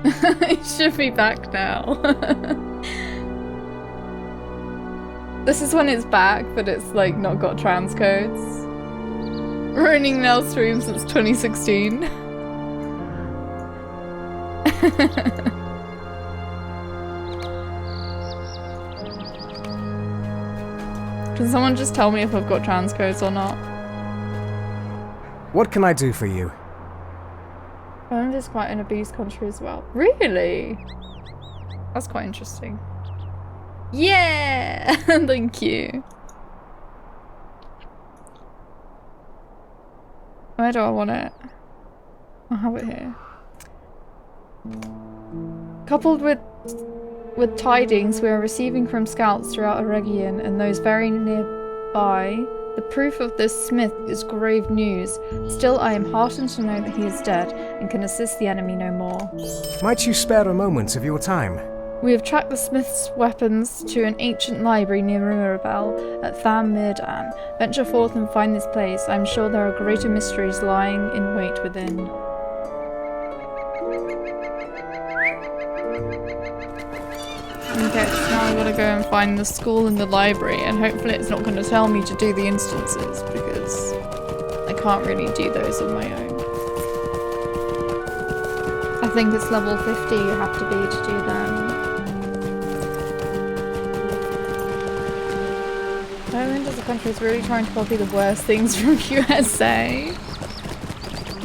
It should be back now. This is when it's back, but it's like not got transcodes. Ruining now stream since 2016. Can someone just tell me if I've got transcodes or not? What can I do for you? Poland is quite an obese country as well. Really? That's quite interesting. Yeah! Thank you. Where do I want it? I'll have it here. Coupled with tidings we are receiving from scouts throughout Eregion and those very nearby, the proof of this smith is grave news. Still, I am heartened to know that he is dead and can assist the enemy no more. Might you spare a moment of your time? We have tracked the smith's weapons to an ancient library near Mirabel at Tham Mirdan. Venture forth and find this place. I am sure there are greater mysteries lying in wait within. Okay, so now I gotta go and find the school and the library, and hopefully it's not going to tell me to do the instances, because I can't really do those on my own. I think it's level 50 you have to be to do them. Poland as a country is really trying to copy the worst things from USA.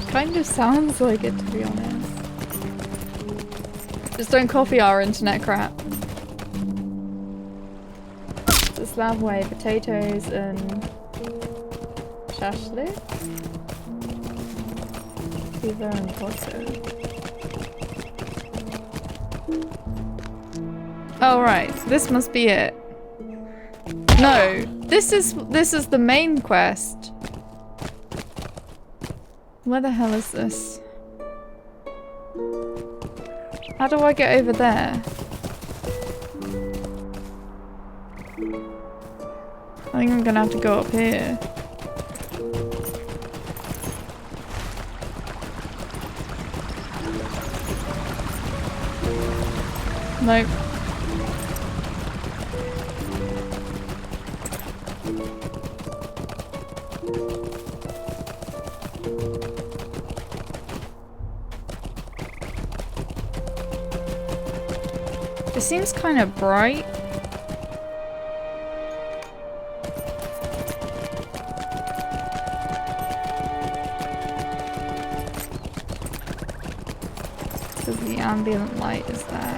Kind of sounds like it, to be honest. Just don't copy our internet crap. The Slav way, potatoes and shashlik. Pivo and vodka. Oh right, this must be it. No, this is the main quest. Where the hell is this? How do I get over there? I think I'm gonna have to go up here. Nope. It seems kind of bright. Because the ambient light is there.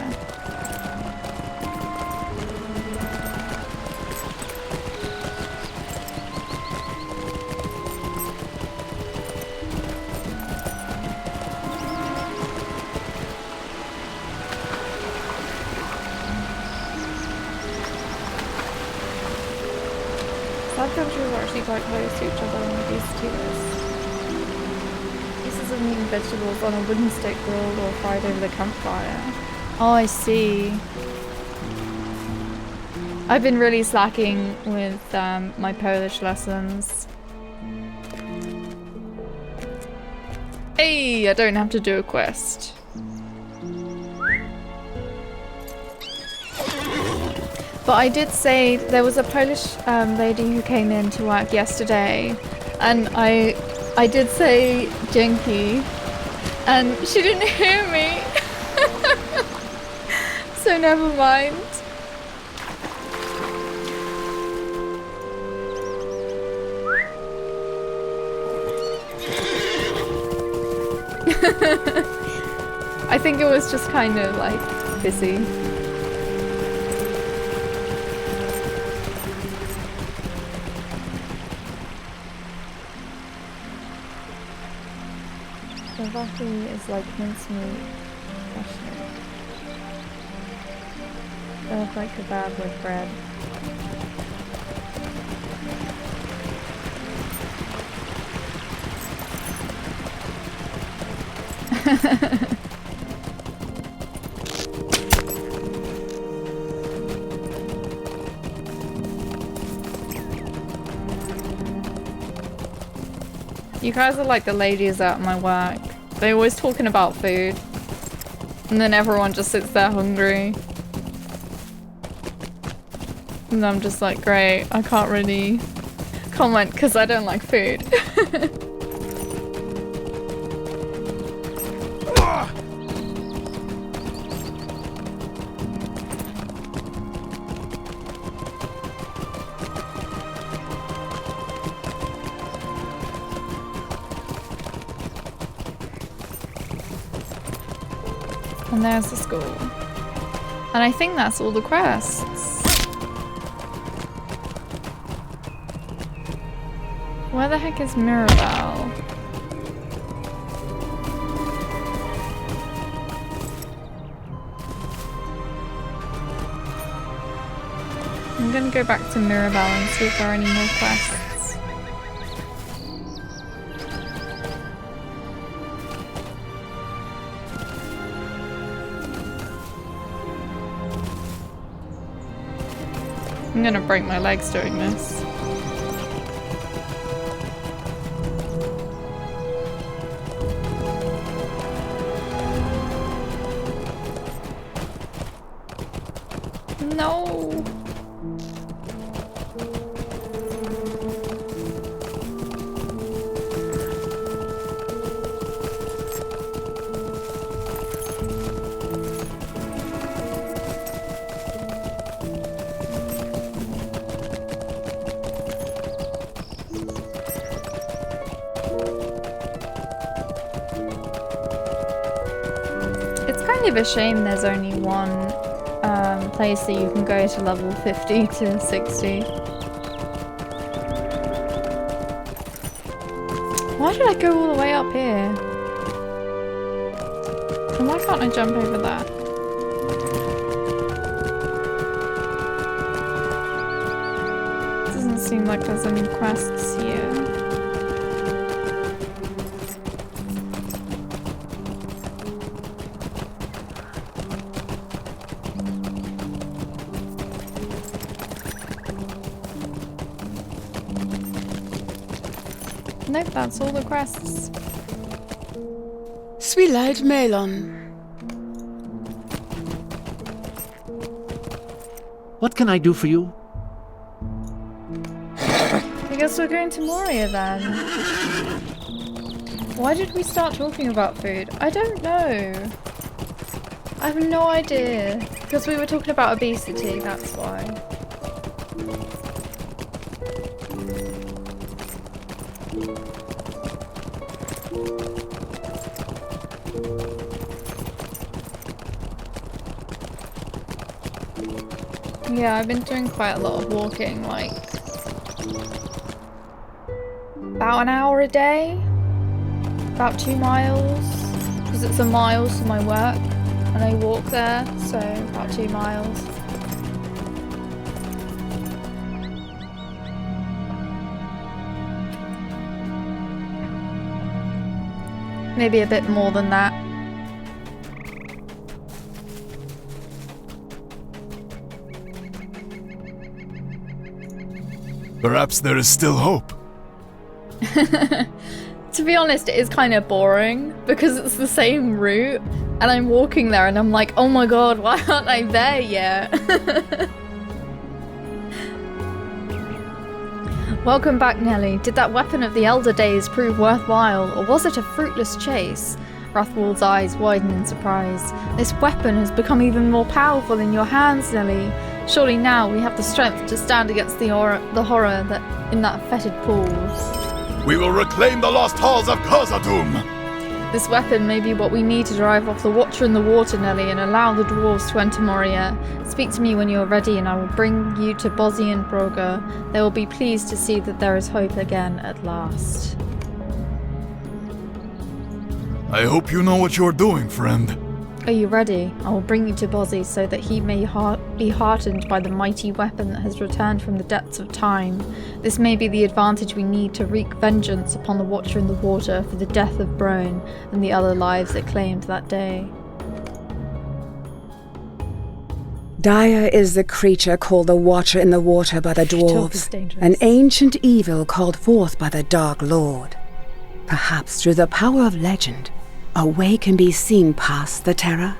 Some countries are actually quite close to each other on the obesity list. Pieces of meat and vegetables on a wooden stick grilled or fried over the campfire. Oh, I see. I've been really slacking with my Polish lessons. Hey, I don't have to do a quest. But I did say there was a Polish lady who came in to work yesterday, and I did say dzięki, and she didn't hear me. So never mind. I think it was just kind of like busy. Slovakia is like mincemeat. They look like kebab with bread. You guys are like the ladies at my work. They're always talking about food. And then everyone just sits there hungry. And I'm just like, great, I can't really comment because I don't like food. And there's the school. And I think that's all the quests. Where the heck is Mirabelle? I'm gonna go back to Mirabelle and see if there are any more quests. I'm gonna break my legs doing this. No. Kind of a shame there's only one place that you can go to level 50 to 60. Why did I go all the way up here? And why can't I jump over that? Doesn't seem like there's any quests here. Nope, that's all the quests. Sweet Melon. What can I do for you? I guess we're going to Moria then. Why did we start talking about food? I don't know. I have no idea. Because we were talking about obesity, that's why. Yeah, I've been doing quite a lot of walking, like about an hour a day, about 2 miles, because it's a mile to my work, and I walk there, so about 2 miles. Maybe a bit more than that. Perhaps there is still hope. To be honest, it is kind of boring because it's the same route and I'm walking there and I'm like, oh my god, why aren't I there yet? Welcome back, Nelly. Did that weapon of the Elder Days prove worthwhile, or was it a fruitless chase? Rathwald's eyes widen in surprise. This weapon has become even more powerful in your hands, Nelly. Surely now we have the strength to stand against the horror that in that fetid pool. We will reclaim the lost halls of Khazad-dûm! This weapon may be what we need to drive off the Watcher in the Water, Nelly, and allow the dwarves to enter Moria. Speak to me when you are ready, and I will bring you to Bozzy and Broga. They will be pleased to see that there is hope again at last. I hope you know what you're doing, friend. Are you ready? I will bring you to Bozzy so that he may be heartened by the mighty weapon that has returned from the depths of time. This may be the advantage we need to wreak vengeance upon the Watcher in the Water for the death of Brone and the other lives it claimed that day. Dire is the creature called the Watcher in the Water by the dwarves, an ancient evil called forth by the Dark Lord. Perhaps through the power of legend, a way can be seen past the terror.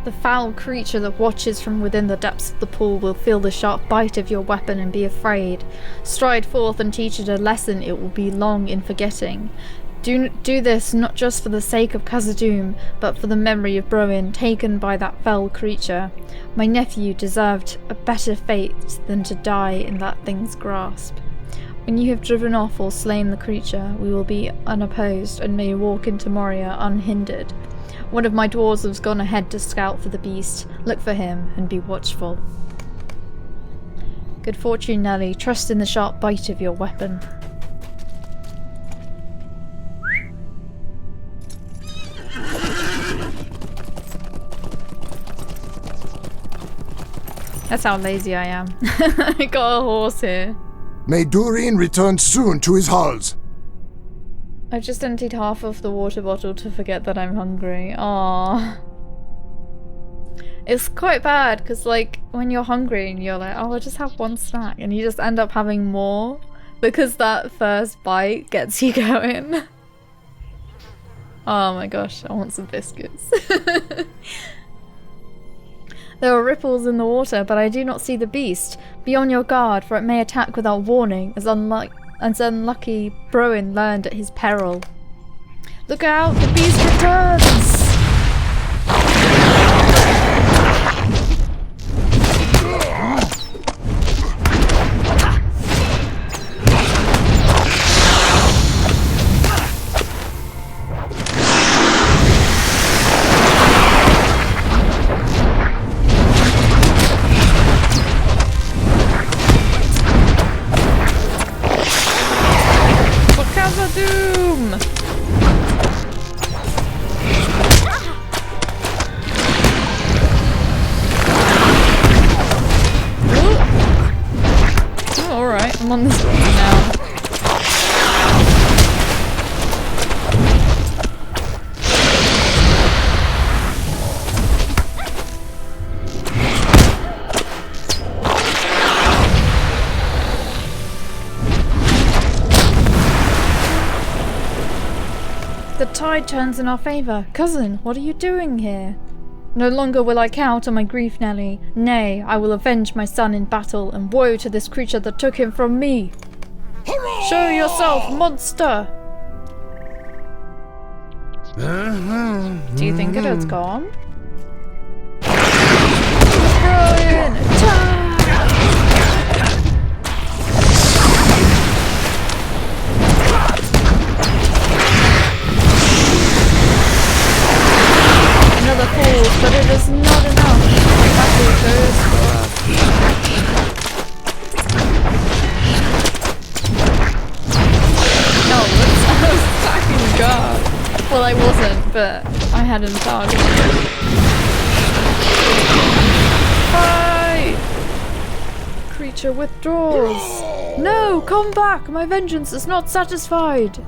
The foul creature that watches from within the depths of the pool will feel the sharp bite of your weapon and be afraid. Stride forth and teach it a lesson it will be long in forgetting. Do this not just for the sake of Khazad-dûm, but for the memory of Broin, taken by that fell creature. My nephew deserved a better fate than to die in that thing's grasp. When you have driven off or slain the creature, we will be unopposed and may walk into Moria unhindered. One of my dwarves has gone ahead to scout for the beast. Look for him and be watchful. Good fortune, Nelly. Trust in the sharp bite of your weapon. That's how lazy I am. I got a horse here. May Durin return soon to his halls. I just emptied half of the water bottle to forget that I'm hungry. Aww. It's quite bad because, like, when you're hungry and you're like, oh, I'll just have one snack, and you just end up having more because that first bite gets you going. Oh my gosh, I want some biscuits. There are ripples in the water, but I do not see the beast. Be on your guard, for it may attack without warning, as unlucky Broin learned at his peril. Look out, the beast returns! Doom! Oh, alright, I'm on this one now. The tide turns in our favour. Cousin, what are you doing here? No longer will I count on my grief, Nelly. Nay, I will avenge my son in battle, and woe to this creature that took him from me. Hurrah! Show yourself, monster! Do you think it has gone? Brian, attack! Another fall, but it is not enough. Battle goes for us. No, I was attacking guard. Well, I wasn't, but I had him targeted. Fight! Creature withdraws. No, come back! My vengeance is not satisfied.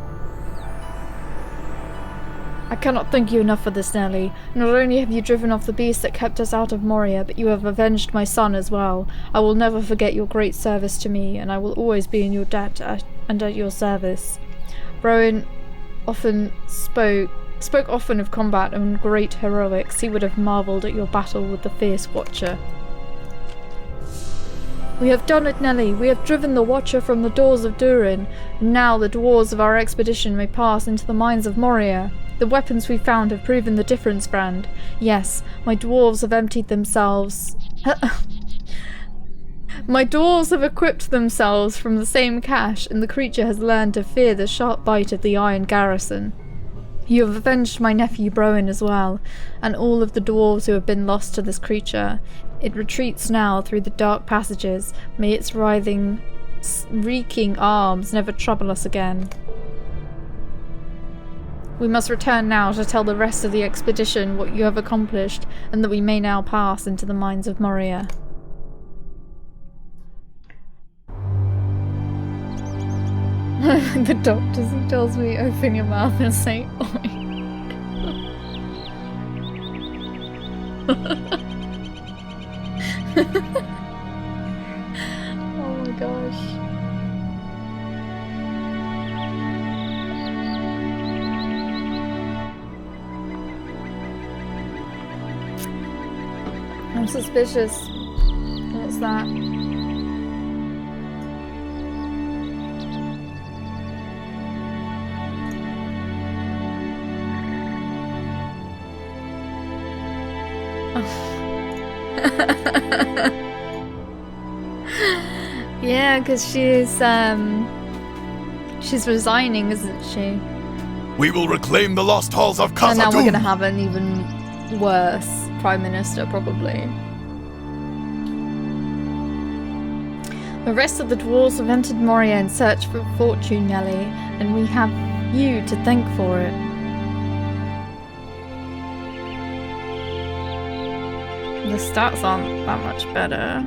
I cannot thank you enough for this, Nelly. Not only have you driven off the beast that kept us out of Moria, but you have avenged my son as well. I will never forget your great service to me, and I will always be in your debt and at your service. Broin often spoke often of combat and great heroics. He would have marvelled at your battle with the fierce Watcher. We have done it, Nelly. We have driven the Watcher from the doors of Durin, and now the dwarves of our expedition may pass into the mines of Moria. The weapons we found have proven the difference, Brand. Yes, my dwarves have emptied themselves. My dwarves have equipped themselves from the same cache, and the creature has learned to fear the sharp bite of the iron garrison. You have avenged my nephew Broin as well, and all of the dwarves who have been lost to this creature. It retreats now through the dark passages. May its writhing, reeking arms never trouble us again. We must return now to tell the rest of the expedition what you have accomplished, and that we may now pass into the mines of Moria. The doctor, he tells me, open your mouth and say, oink. Oh my gosh. I'm suspicious. What's that? Yeah, because she's resigning, isn't she? We will reclaim the lost halls of Khazad-dûm. And now we're gonna have an even worse Prime Minister, probably. The rest of the dwarves have entered Moria in search for fortune, Nelly, and we have you to thank for it. The stats aren't that much better.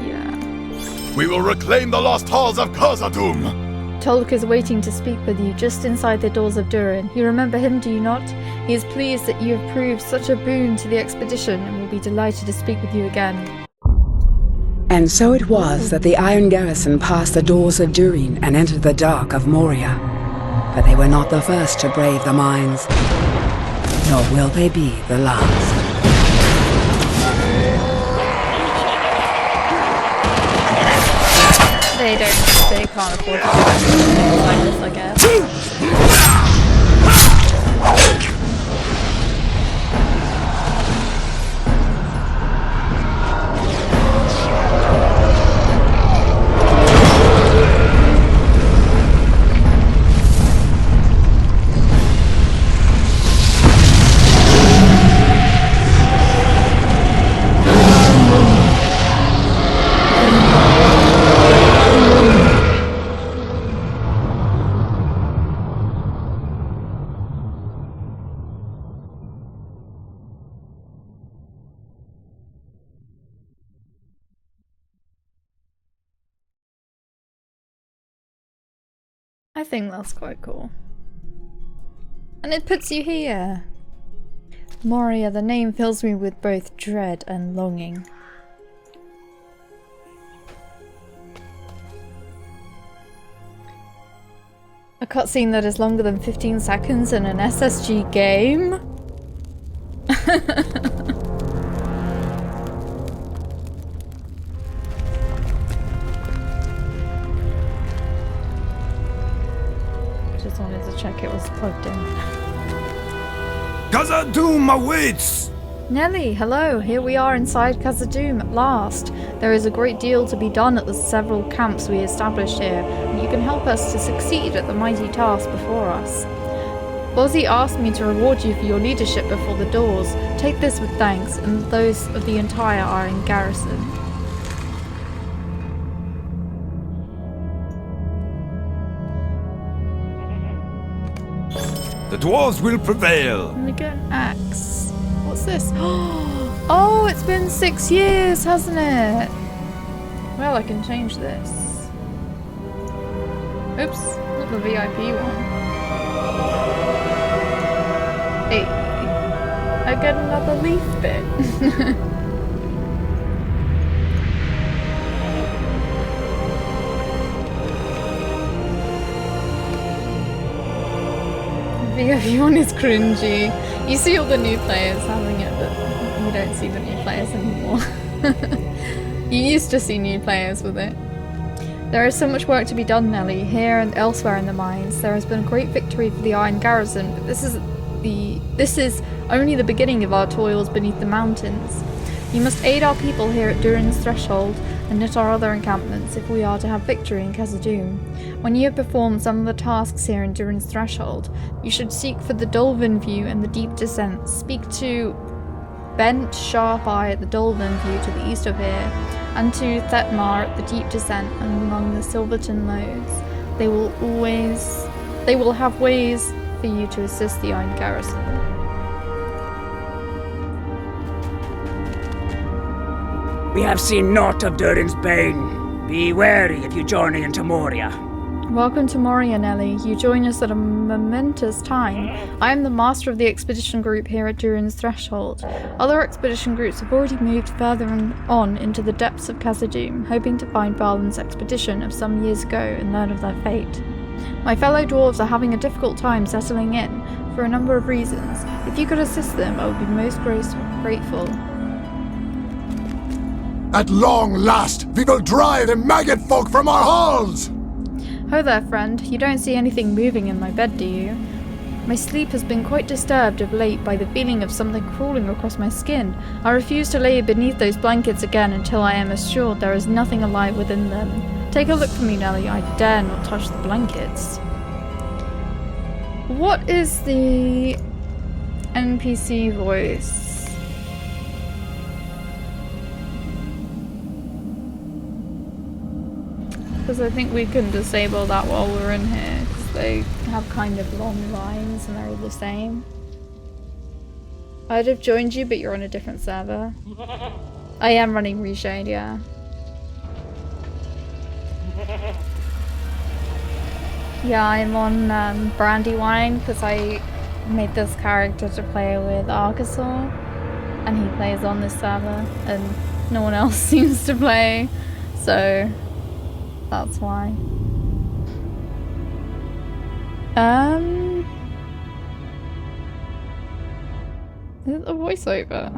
Yeah. We will reclaim the lost halls of Khazad-dûm. Tolk is waiting to speak with you just inside the doors of Durin. You remember him, do you not? He is pleased that you have proved such a boon to the expedition and will be delighted to speak with you again. And so it was that the Iron Garrison passed the doors of Durin and entered the dark of Moria. But they were not the first to brave the mines, nor will they be the last. They can't afford to do anything like this, I guess. I think that's quite cool. And it puts you here. Moria, the name fills me with both dread and longing. A cutscene that is longer than 15 seconds in an SSG game? Just wanted to check it was plugged in. Khazad-dûm awaits! Nelly, hello! Here we are inside Khazad-dûm at last. There is a great deal to be done at the several camps we established here, and you can help us to succeed at the mighty task before us. Bozzy asked me to reward you for your leadership before the doors. Take this with thanks, and those of the entire Iron Garrison. The dwarves will prevail. I'm gonna get an axe. What's this? Oh, it's been 6 years, hasn't it? Well, I can change this. Oops, not the VIP one. Hey, I get another leaf bit. VIP one is cringy. You see all the new players having it, but you don't see the new players anymore. You used to see new players with it. There is so much work to be done, Nelly, here and elsewhere in the mines. There has been a great victory for the Iron Garrison, but this is only the beginning of our toils beneath the mountains. You must aid our people here at Durin's Threshold and at our other encampments if we are to have victory in Khazad-dûm. When you have performed some of the tasks here in Durin's Threshold, you should seek for the Dolven View and the Deep Descent. Speak to Bent Sharp Eye at the Dolven View to the east of here, and to Thetmar at the Deep Descent and among the Silverton Loads. They will have ways for you to assist the Iron Garrison. We have seen naught of Durin's bane. Be wary if you journey into Moria. Welcome to Moria, Nelly. You join us at a momentous time. I am the master of the expedition group here at Durin's Threshold. Other expedition groups have already moved further on into the depths of Khazad-dûm, hoping to find Balin's expedition of some years ago and learn of their fate. My fellow dwarves are having a difficult time settling in, for a number of reasons. If you could assist them, I would be most grateful. At long last, we will drive the maggot folk from our halls! Ho there, friend. You don't see anything moving in my bed, do you? My sleep has been quite disturbed of late by the feeling of something crawling across my skin. I refuse to lay beneath those blankets again until I am assured there is nothing alive within them. Take a look for me, Nellie. I dare not touch the blankets. What is the NPC voice? Because I think we can disable that while we're in here, because they have kind of long lines and they're all the same. I'd have joined you, but you're on a different server. I am running Reshade, yeah. Yeah, I'm on Brandywine because I made this character to play with Arkasaur, and he plays on this server, and no one else seems to play, so that's why. Is it the voiceover?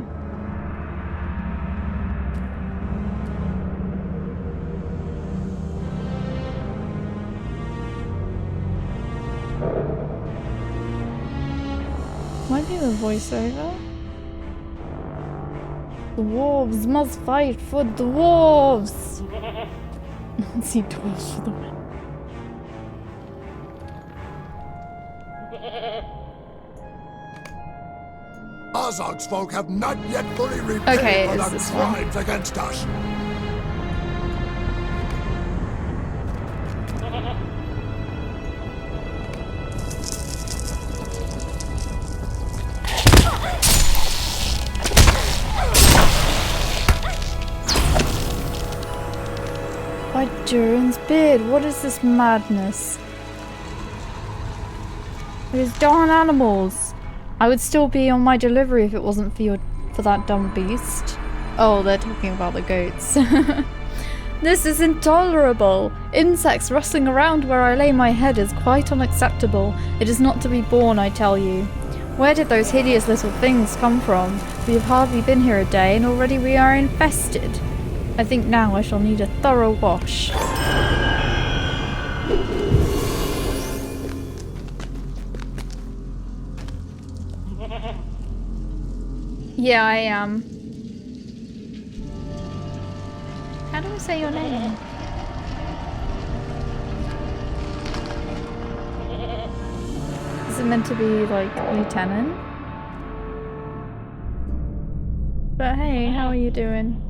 Might be the voiceover. Dwarves must fight for dwarves! Not see dwarves for the win. Azog's folk have not yet fully repaid for their crimes against us. By Durin's beard, what is this madness? These darn animals! I would still be on my delivery if it wasn't for that dumb beast. Oh, they're talking about the goats. This is intolerable! Insects rustling around where I lay my head is quite unacceptable. It is not to be borne, I tell you. Where did those hideous little things come from? We have hardly been here a day and already we are infested. I think now I shall need a thorough wash. Yeah, I am. How do I say your name? Is it meant to be like Lieutenant? But hey, how are you doing?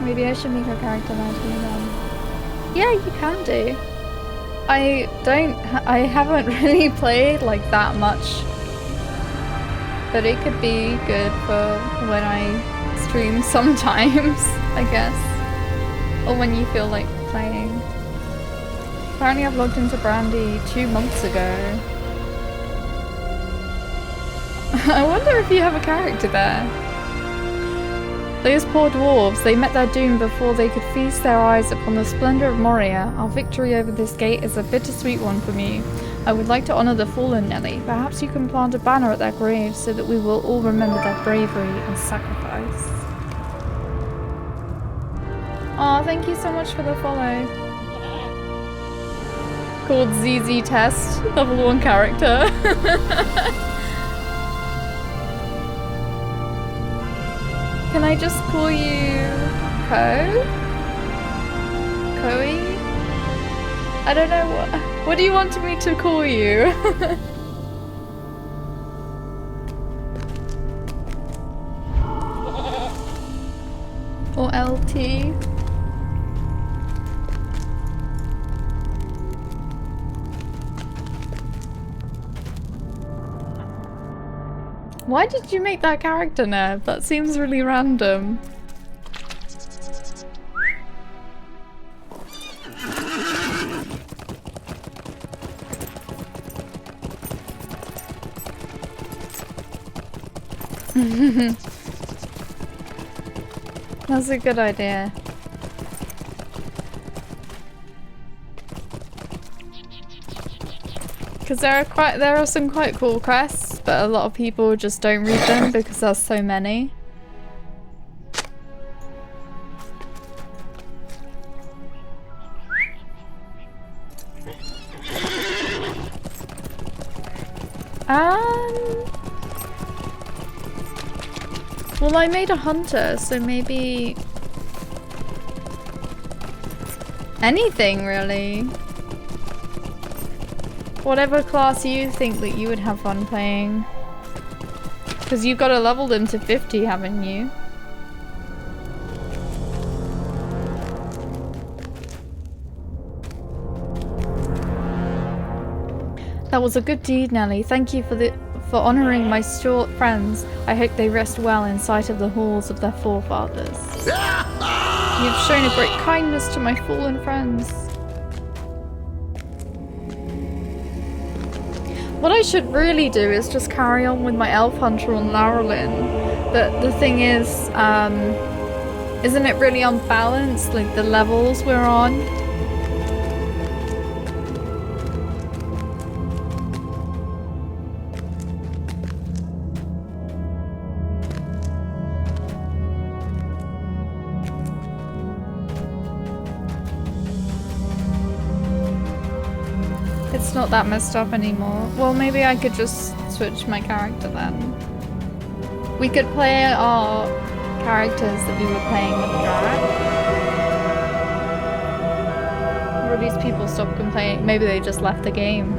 Maybe I should make a character now too then. Yeah, you can do. I haven't really played like that much. But it could be good for when I stream sometimes, I guess. Or when you feel like playing. Apparently I've logged into Brandy 2 months ago. I wonder if you have a character there. Those poor dwarves, they met their doom before they could feast their eyes upon the splendor of Moria. Our victory over this gate is a bittersweet one for me. I would like to honor the fallen, Nellie. Perhaps you can plant a banner at their graves so that we will all remember their bravery and sacrifice. Aw, thank you so much for the follow. Called ZZ Test, level 1 character. Can I just call you Koe? I don't know what do you want me to call you? Or LT? Why did you make that character, Neb? That seems really random. That's a good idea. Because there are some quite cool quests, but a lot of people just don't read them because there's so many. Well, I made a hunter, so maybe anything really. Whatever class you think that you would have fun playing. Because you've got to level them to 50, haven't you? That was a good deed, Nelly. Thank you for honouring my short friends. I hope they rest well in sight of the halls of their forefathers. You've shown a great kindness to my fallen friends. What I should really do is just carry on with my elf hunter on Laurelin. But the thing is, isn't it really unbalanced, like the levels we're on? It's not that messed up anymore. Well, maybe I could just switch my character then. We could play our characters that we were playing with Jack. Or at least people stopped complaining. Maybe they just left the game.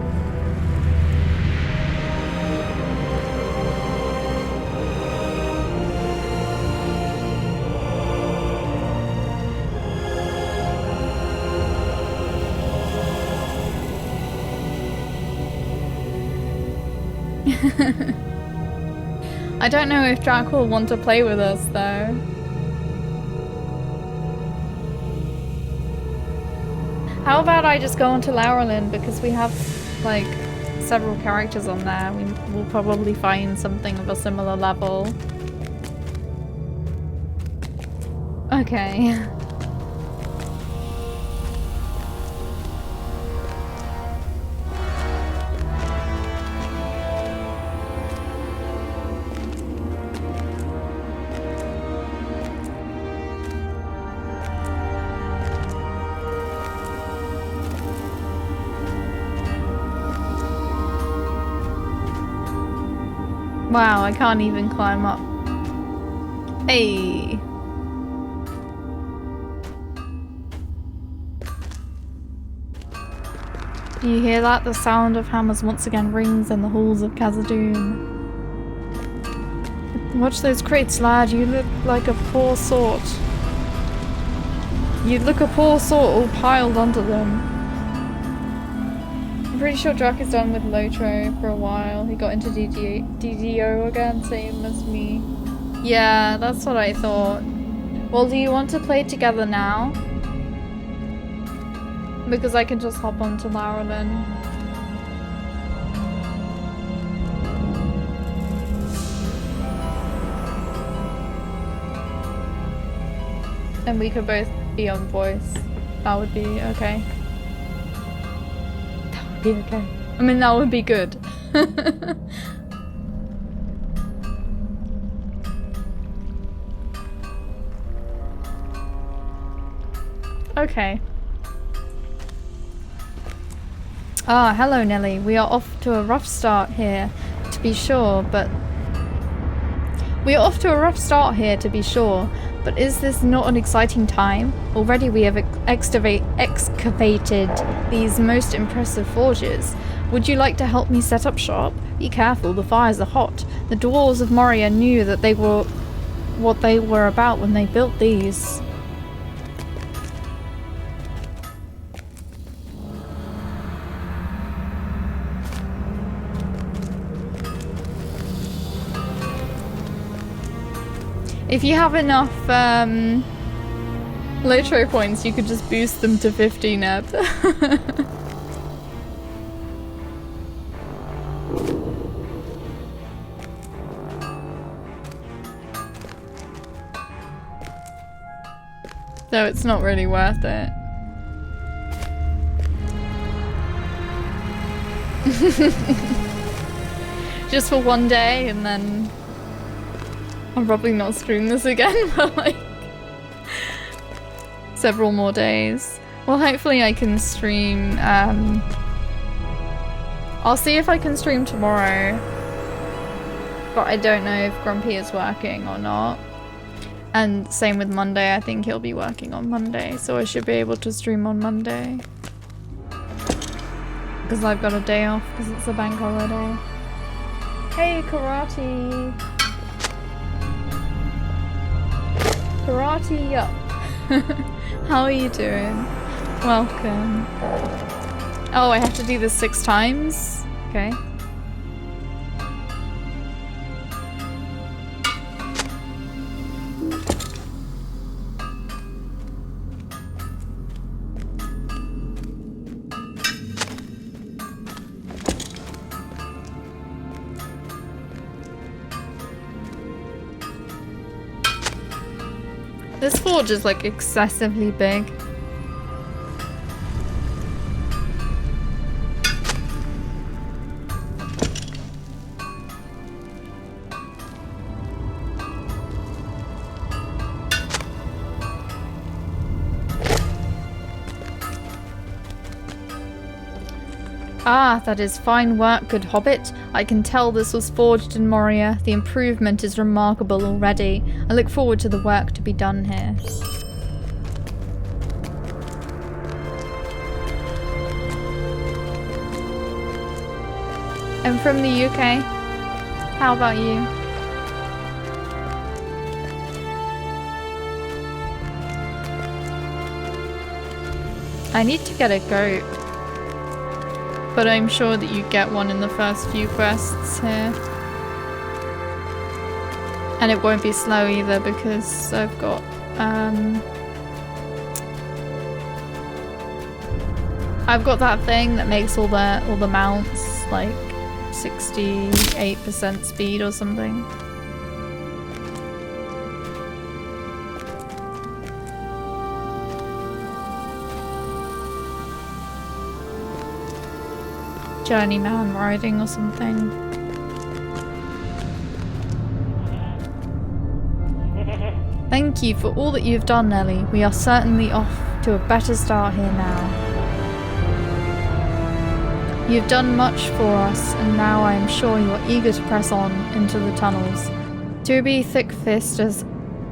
I don't know if Jack will want to play with us though. How about I just go onto Laurelin, because we have like several characters on there. We'll probably find something of a similar level. Okay. Wow, I can't even climb up. Hey. Do you hear that? The sound of hammers once again rings in the halls of Khazad-dûm. Watch those crates, lad. You look like a poor sort. You look a poor sort all piled onto them. I'm pretty sure Drac is done with Lotro for a while. He got into DDO again, same as me. Yeah, that's what I thought. Well, do you want to play together now? Because I can just hop onto Laurelin. And we could both be on voice. That would be okay. That would be okay. I mean, that would be good. Okay. Ah, hello Nelly. We are off to a rough start here, to be sure, but... But is this not an exciting time? Already we have excavated these most impressive forges. Would you like to help me set up shop? Be careful, the fires are hot. The dwarves of Moria knew that they were what they were about when they built these. If you have enough Lotro points, you could just boost them to 50, Neb. So it's not really worth it. Just for one day, and then I'll probably not stream this again for like several more days. Well, hopefully I can stream, I'll see if I can stream tomorrow, but I don't know if Grumpy is working or not. And same with Monday, I think he'll be working on Monday, so I should be able to stream on Monday. Because I've got a day off, because it's a bank holiday. Hey, Karate! Karate up! How are you doing? Welcome. Oh, I have to do this 6 times? Okay. This forge is like excessively big. Ah, that is fine work, good hobbit. I can tell this was forged in Moria. The improvement is remarkable already. I look forward to the work to be done here. I'm from the UK. How about you? I need to get a goat. But I'm sure that you get one in the first few quests here. And it won't be slow either because I've got that thing that makes all the mounts like 68% speed or something. Journeyman riding or something. Thank you for all that you've done, Nelly. We are certainly off to a better start here now. You've done much for us, and now I am sure you are eager to press on into the tunnels. Tubi Thickfist is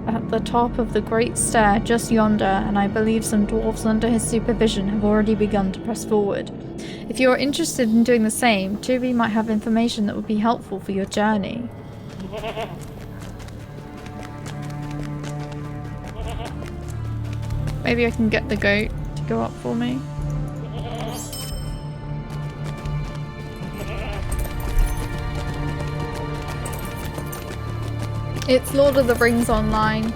at the top of the great stair just yonder, and I believe some dwarves under his supervision have already begun to press forward. If you are interested in doing the same, Tubi might have information that would be helpful for your journey. Maybe I can get the goat to go up for me. It's Lord of the Rings Online.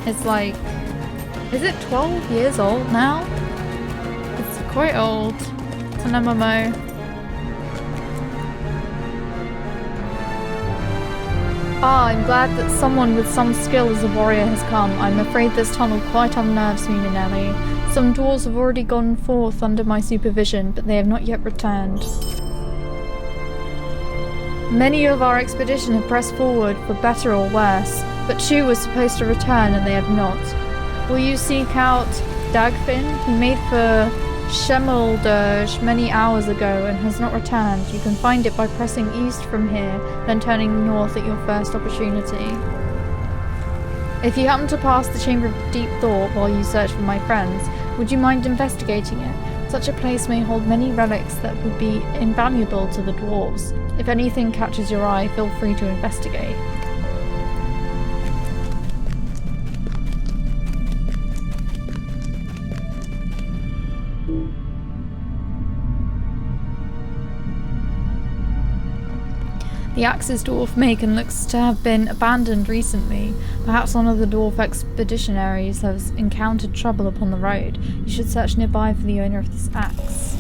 It's like... is it 12 years old now? It's quite old. It's an MMO. Ah, I'm glad that someone with some skill as a warrior has come. I'm afraid this tunnel quite unnerves me, Nelly. Some dwarves have already gone forth under my supervision, but they have not yet returned. Many of our expedition have pressed forward, for better or worse, but 2 was supposed to return and they have not. Will you seek out Dagfinn? He made for Shemeldurge many hours ago and has not returned. You can find it by pressing east from here, then turning north at your first opportunity. If you happen to pass the Chamber of Deep Thought while you search for my friends, would you mind investigating it? Such a place may hold many relics that would be invaluable to the dwarves. If anything catches your eye, feel free to investigate. The axe's dwarf Macon looks to have been abandoned recently. Perhaps one of the dwarf expeditionaries has encountered trouble upon the road. You should search nearby for the owner of this axe.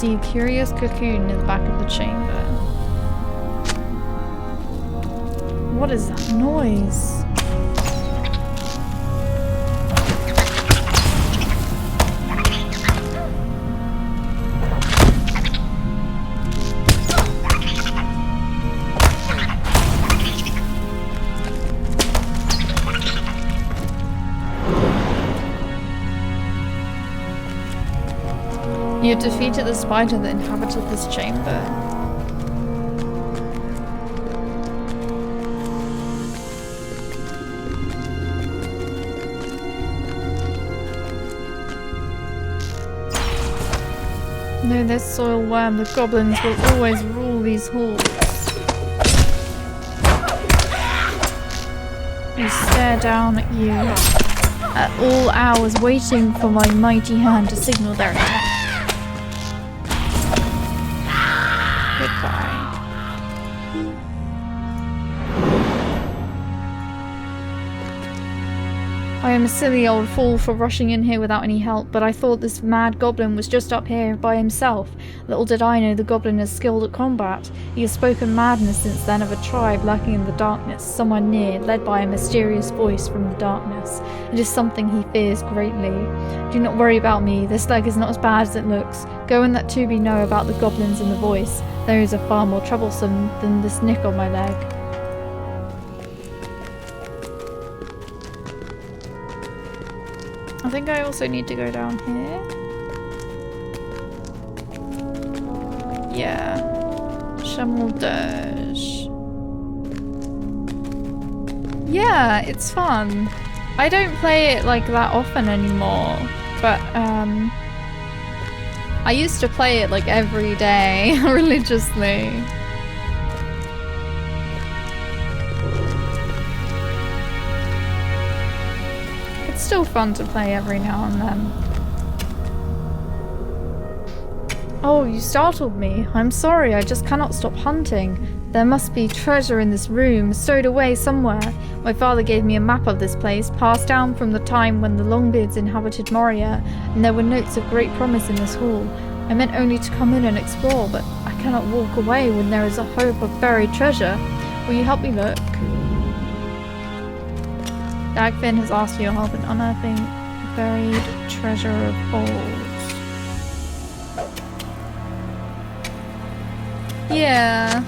see a curious cocoon in the back of the chamber. What is that noise? You defeated the spider that inhabited this chamber. No, this soil worm, the goblins will always rule these halls. They stare down at you at all hours, waiting for my mighty hand to signal their attack. Goodbye. I am a silly old fool for rushing in here without any help, but I thought this mad goblin was just up here by himself. Little did I know the goblin is skilled at combat. He has spoken madness since then of a tribe lurking in the darkness, somewhere near, led by a mysterious voice from the darkness. It is something he fears greatly. Do not worry about me, this leg is not as bad as it looks. Go and let Tubi know about the goblins and the voice. Those are far more troublesome than this nick on my leg. I think I also need to go down here. Yeah. Chamaldage. Yeah, it's fun. I don't play it like that often anymore, but I used to play it like every day, religiously. It's still fun to play every now and then. Oh, you startled me. I'm sorry, I just cannot stop hunting. There must be treasure in this room, stowed away somewhere. My father gave me a map of this place, passed down from the time when the Longbeards inhabited Moria, and there were notes of great promise in this hall. I meant only to come in and explore, but I cannot walk away when there is a hope of buried treasure. Will you help me look? Dagfinn has asked for your help in unearthing buried treasure of old. Yeah.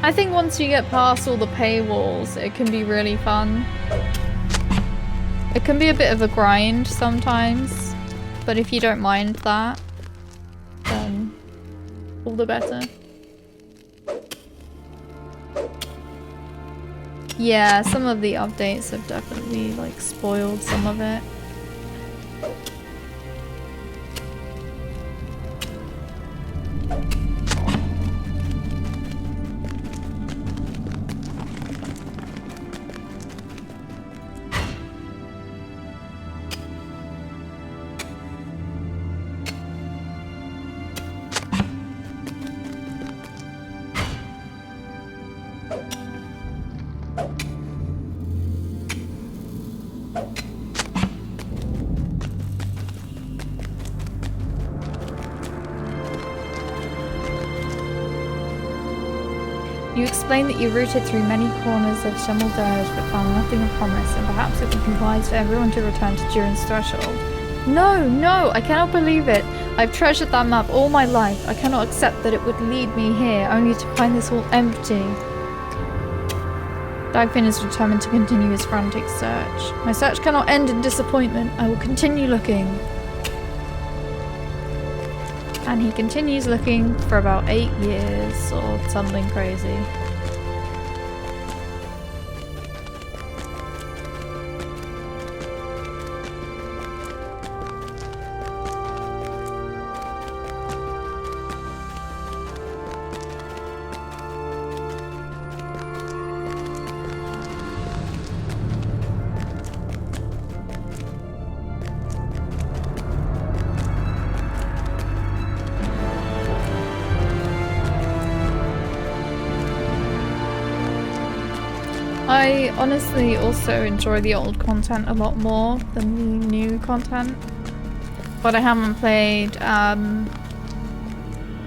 I think once you get past all the paywalls, it can be really fun. It can be a bit of a grind sometimes, but if you don't mind that, then all the better. Yeah, some of the updates have definitely like spoiled some of it. You explained that you routed through many corners of Chamaldage but found nothing of promise, and perhaps it would be wise for everyone to return to Durin's threshold. No, no, I cannot believe it. I've treasured that map all my life. I cannot accept that it would lead me here, only to find this hall empty. Dagfinn is determined to continue his frantic search. My search cannot end in disappointment. I will continue looking. And he continues looking for about 8 years or something crazy. I honestly also enjoy the old content a lot more than the new content. But I haven't played, I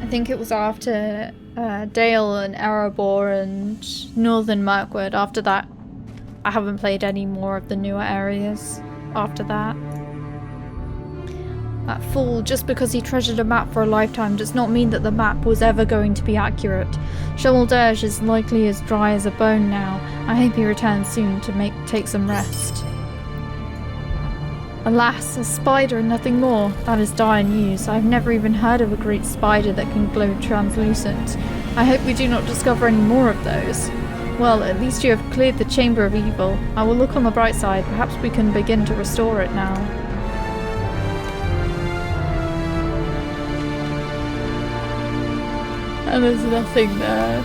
think it was after Dale and Erebor and Northern Mirkwood. After that, I haven't played any more of the newer areas after that. That fool, just because he treasured a map for a lifetime does not mean that the map was ever going to be accurate. Chemelderge is likely as dry as a bone now. I hope he returns soon to take some rest. Alas, a spider and nothing more. That is dire news. I have never even heard of a great spider that can glow translucent. I hope we do not discover any more of those. Well, at least you have cleared the Chamber of Evil. I will look on the bright side. Perhaps we can begin to restore it now. And there's nothing there.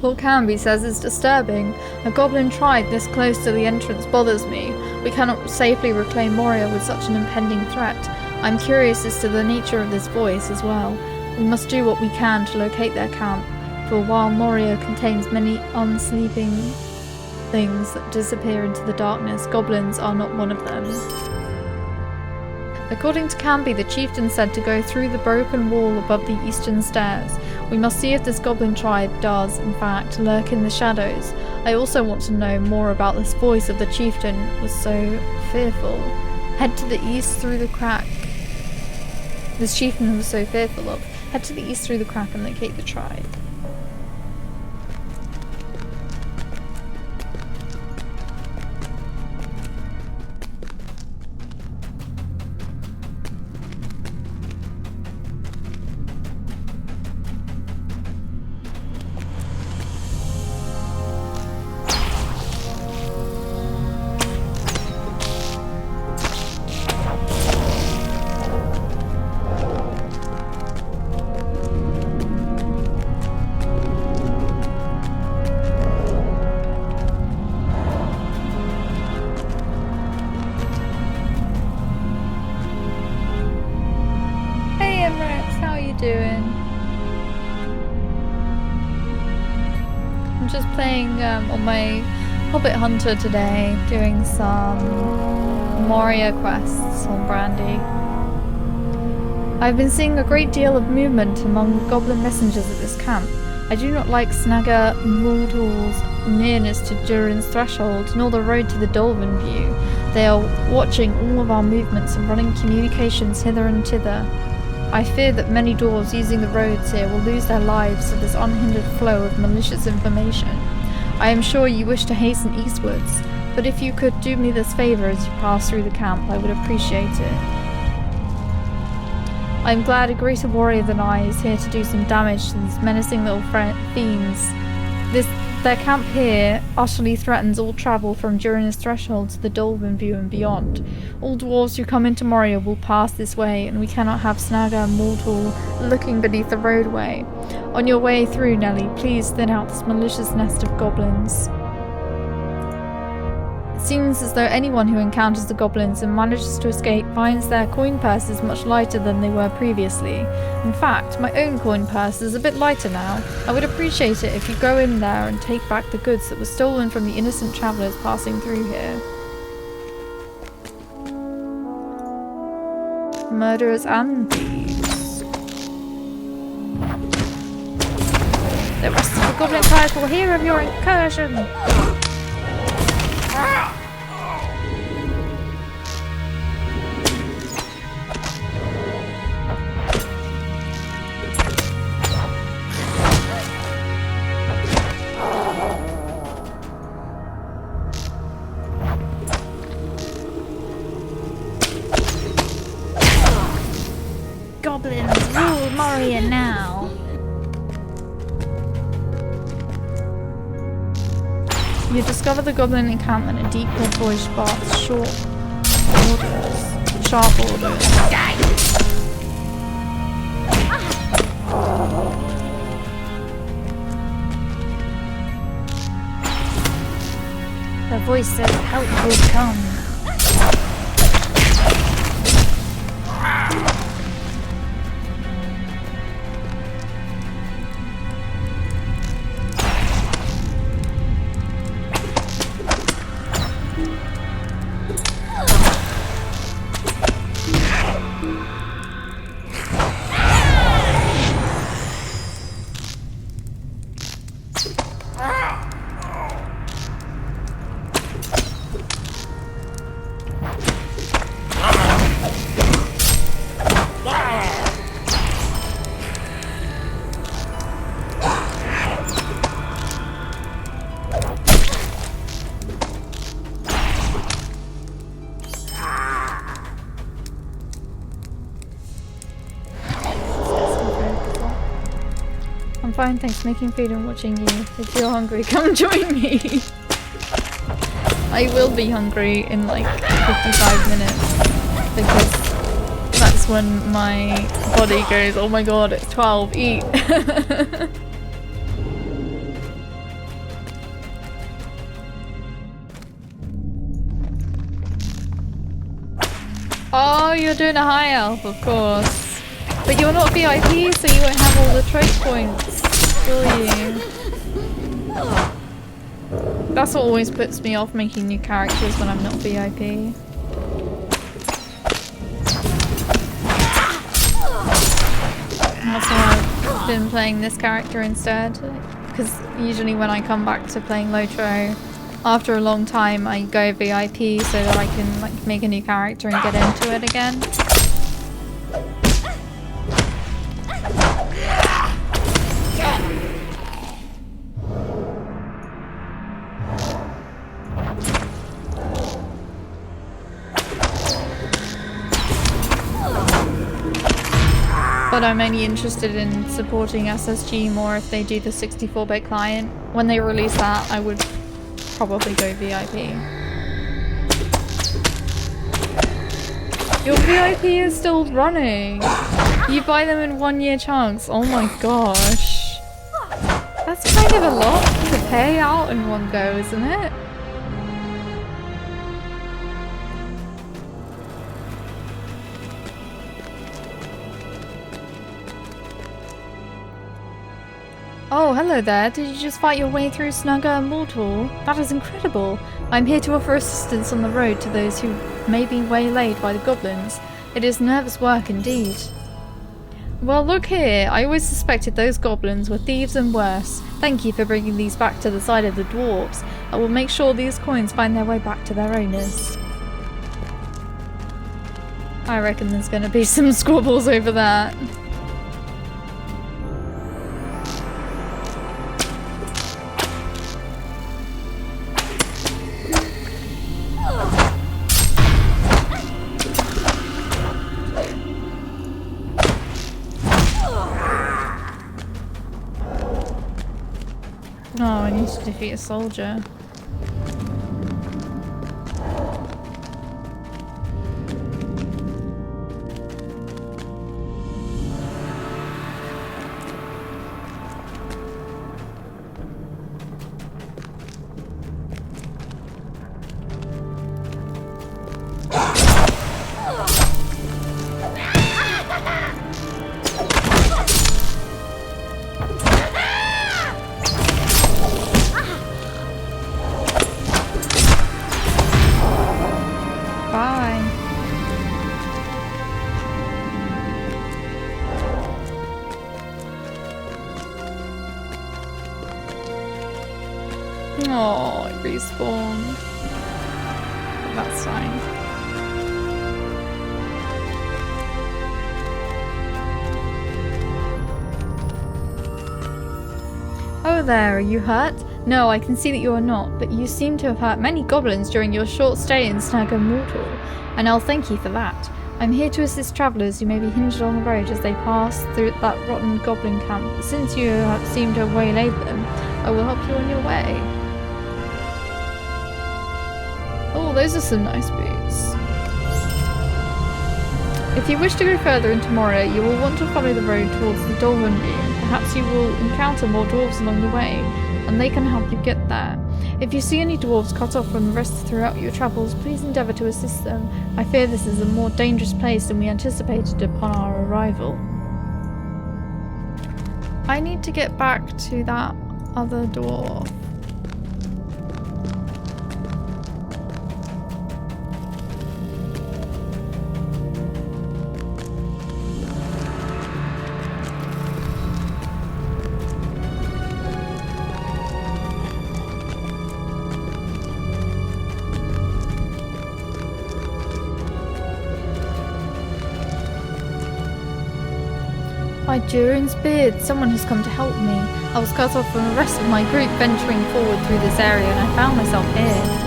What Canby says is disturbing. A goblin tribe this close to the entrance bothers me. We cannot safely reclaim Moria with such an impending threat. I'm curious as to the nature of this voice as well. We must do what we can to locate their camp, for while Moria contains many unsleeping things that disappear into the darkness, goblins are not one of them. According to Canby, the chieftain said to go through the broken wall above the eastern stairs. We must see if this goblin tribe does, in fact, lurk in the shadows. I also want to know more about this voice of the chieftain was so fearful. Head to the east through the crack. This chieftain was so fearful of. Head to the east through the crack and locate the tribe. On my Hobbit Hunter today, doing some Moria quests on Brandy. I've been seeing a great deal of movement among goblin messengers at this camp. I do not like Snagger Mordor's nearness to Durin's threshold, nor the road to the Dolven View. They are watching all of our movements and running communications hither and thither. I fear that many dwarves using the roads here will lose their lives to this unhindered flow of malicious information. I am sure you wish to hasten eastwards, but if you could do me this favour as you pass through the camp, I would appreciate it. I am glad a greater warrior than I is here to do some damage to these menacing little fiends. Their camp here utterly threatens all travel from Durin's threshold to the Dolven View and beyond. All dwarves who come into Moria will pass this way, and we cannot have Snagger Mordor looking beneath the roadway. On your way through, Nelly, please thin out this malicious nest of goblins. It seems as though anyone who encounters the goblins and manages to escape finds their coin purses much lighter than they were previously. In fact, my own coin purse is a bit lighter now. I would appreciate it if you go in there and take back the goods that were stolen from the innocent travellers passing through here. Murderers and thieves. The rest of the goblin tribes will hear of your incursion. Goblins rule Moria now. You discover the goblin encampment and deep red voice barks sharp orders. The voice says help will come. fine, thanks. Making food and watching you. If you're hungry, come join me. I will be hungry in like 55 minutes because that's when my body goes, oh my god, it's 12, eat. Oh, you're doing a high elf, of course. But you're not VIP, so you won't have all the trait points, will you? That's what always puts me off making new characters when I'm not VIP. That's why I've been playing this character instead. Because usually when I come back to playing Lotro, after a long time I go VIP so that I can like make a new character and get into it again. But I'm only interested in supporting SSG more if they do the 64-bit client. When they release that, I would probably go VIP. Your VIP is still running. You buy them in 1-year chunks. Oh my gosh. That's kind of a lot to pay out in one go, isn't it? Oh, hello there. Did you just fight your way through Snugger and Mortal? That is incredible. I'm here to offer assistance on the road to those who may be waylaid by the goblins. It is nervous work indeed. Well, look here. I always suspected those goblins were thieves and worse. Thank you for bringing these back to the side of the dwarves. I will make sure these coins find their way back to their owners. I reckon there's going to be some squabbles over that. Oh, I need to defeat a soldier. Oh, it respawned. But that's fine. Oh there, are you hurt? No, I can see that you are not, but you seem to have hurt many goblins during your short stay in Snugger Mortal, and I'll thank you for that. I'm here to assist travellers who may be hinged on the road as they pass through that rotten goblin camp. But since you seem to have waylaid them, I will help you on your way. Oh, those are some nice boots. If you wish to go further into Moria, you will want to follow the road towards the Dolmen Dune. Perhaps you will encounter more dwarves along the way, and they can help you get there. If you see any dwarves cut off from the rest throughout your travels, please endeavour to assist them. I fear this is a more dangerous place than we anticipated upon our arrival. I need to get back to that other dwarf. By Durin's beard, someone has come to help me. I was cut off from the rest of my group venturing forward through this area and I found myself here.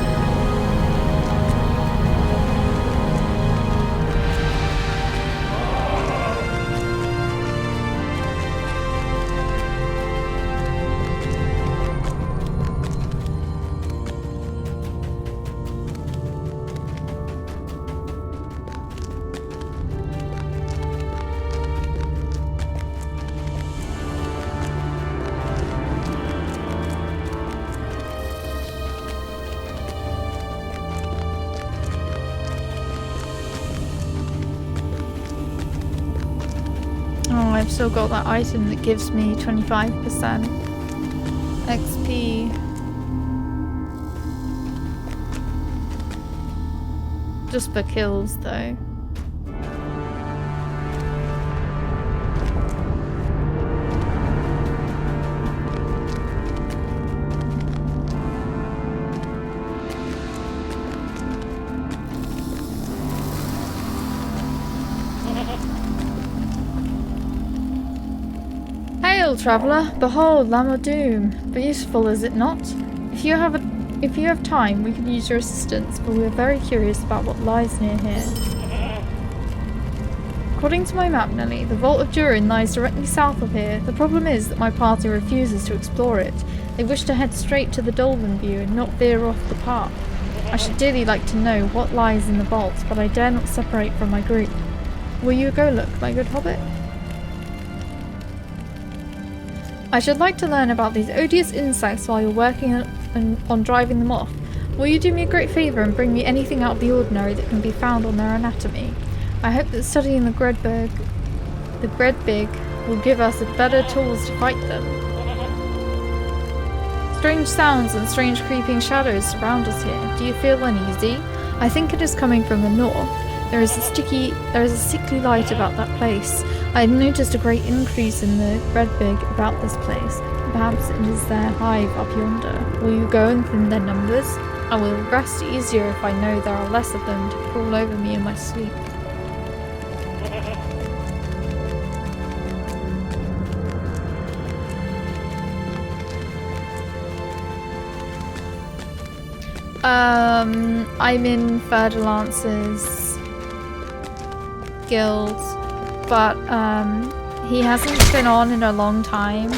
I've still got that item that gives me 25% XP. Just for kills, though. Hail, traveller! Behold, Lamb of Doom. Beautiful, is it not? If you have time, we can use your assistance, but we are very curious about what lies near here. According to my map, Nelly, the Vault of Durin lies directly south of here. The problem is that my party refuses to explore it. They wish to head straight to the Dolmen View and not veer off the path. I should dearly like to know what lies in the vault, but I dare not separate from my group. Will you go look, my good hobbit? I should like to learn about these odious insects while you're working on driving them off. Will you do me a great favour and bring me anything out of the ordinary that can be found on their anatomy? I hope that studying the Gredbig will give us better tools to fight them. Strange sounds and strange creeping shadows surround us here. Do you feel uneasy? I think it is coming from the north. There is a sickly light about that place. I had noticed a great increase in the Gredbig about this place. Perhaps it is their hive up yonder. Will you go and thin their numbers? I will rest easier if I know there are less of them to crawl over me in my sleep. I'm in Ferdelance's guild, but he hasn't been on in a long time.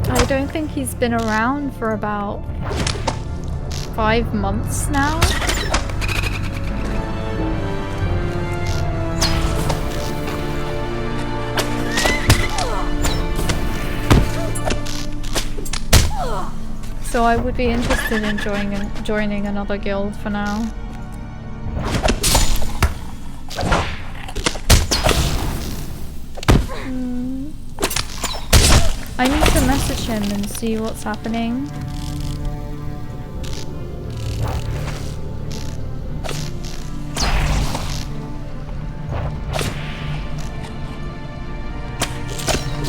I don't think he's been around for about 5 months now. So I would be interested in joining another guild for now. I need to message him and see what's happening.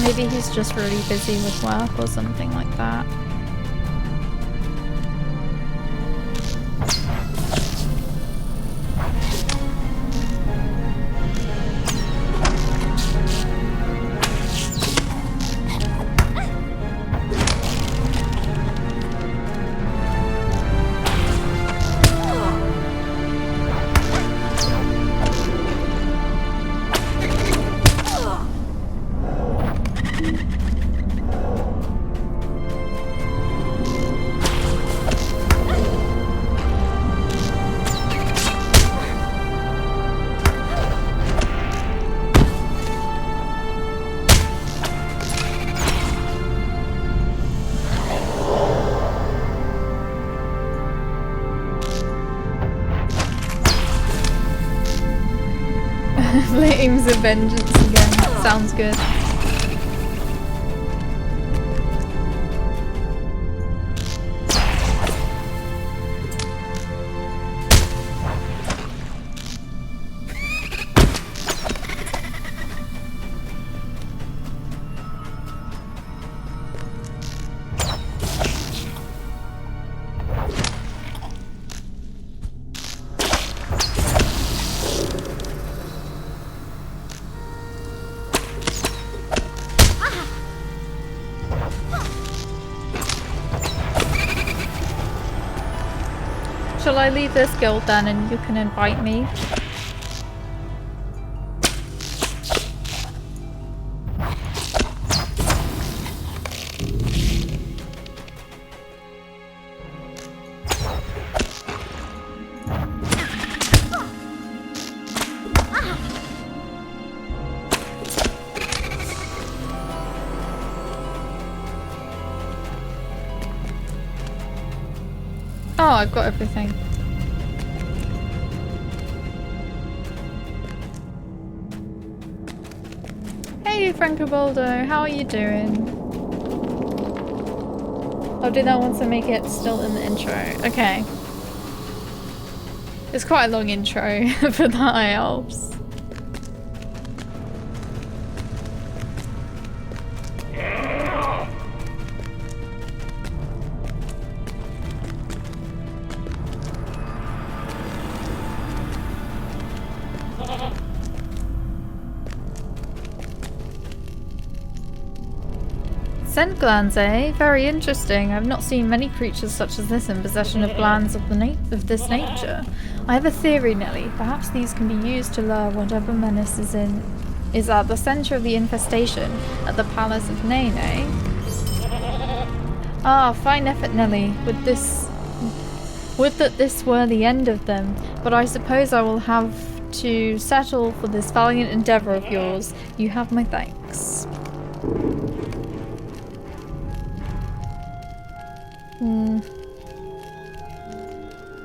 Maybe he's just really busy with work or something like that. Flames of Vengeance again. Sounds good. Shall I leave this guild then and you can invite me? Oh, I've got everything. Francoboldo, how are you doing? Oh, did I want to make it still in the intro? Okay. It's quite a long intro for the High Elves. Scent glands, eh? Very interesting. I've not seen many creatures such as this in possession of glands of this nature. I have a theory, Nelly. Perhaps these can be used to lure whatever menace is at the center of the infestation at the Palace of Nain, eh? Ah, fine effort, Nelly. Would that this were the end of them, but I suppose I will have to settle for this valiant endeavor of yours. You have my thanks.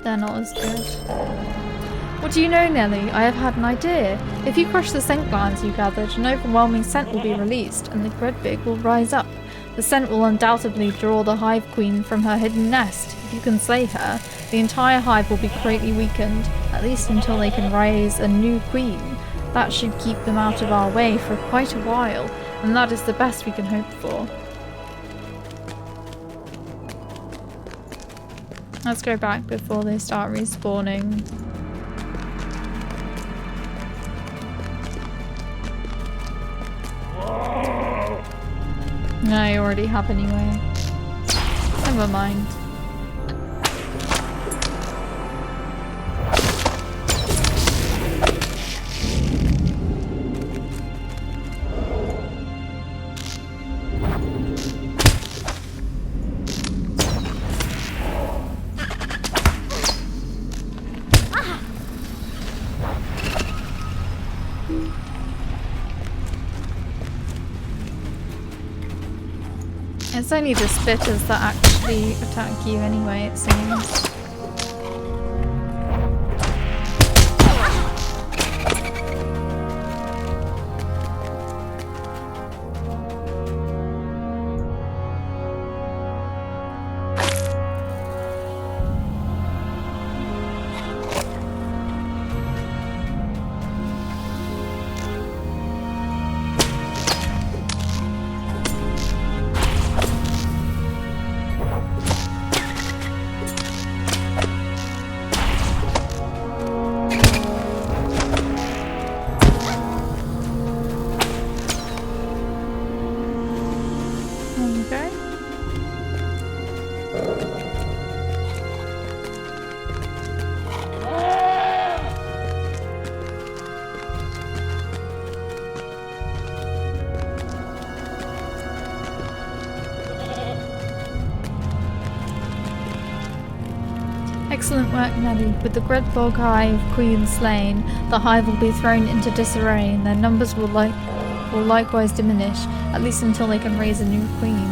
They're not as good. What do you know, Nelly? I have had an idea. If you crush the scent glands you gathered, an overwhelming scent will be released, and the Gredbig will rise up. The scent will undoubtedly draw the hive queen from her hidden nest. If you can slay her, the entire hive will be greatly weakened, at least until they can raise a new queen. That should keep them out of our way for quite a while, and that is the best we can hope for. Let's go back before they start respawning. No, you already have anyway. Never mind. It's only the spitters that actually attack you anyway, it seems. Excellent work, Nelly. With the Gredbog Hive Queen slain, the hive will be thrown into disarray and their numbers will likewise diminish, at least until they can raise a new queen.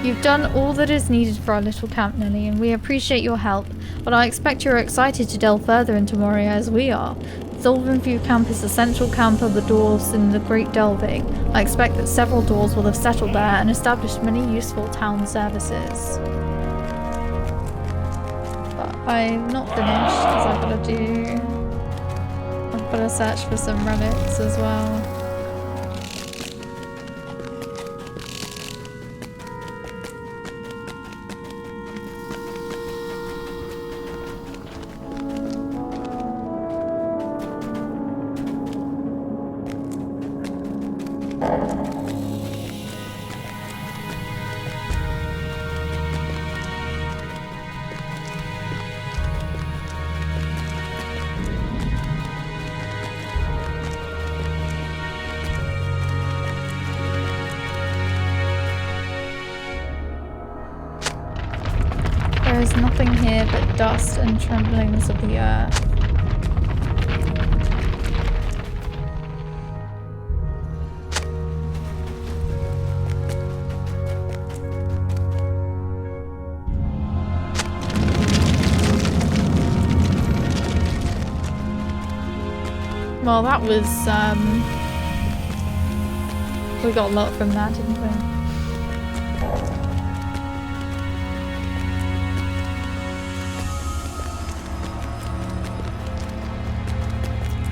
You've done all that is needed for our little camp, Nelly, and we appreciate your help, but I expect you're excited to delve further into Moria as we are. Sylvanview Camp is the central camp of the dwarves in the Great Delving. I expect that several dwarves will have settled there and established many useful town services. I'm not finished because I've got to search for some relics as well. There is nothing here but dust and tremblings of the earth. Well, that was, we got a lot from that, didn't we?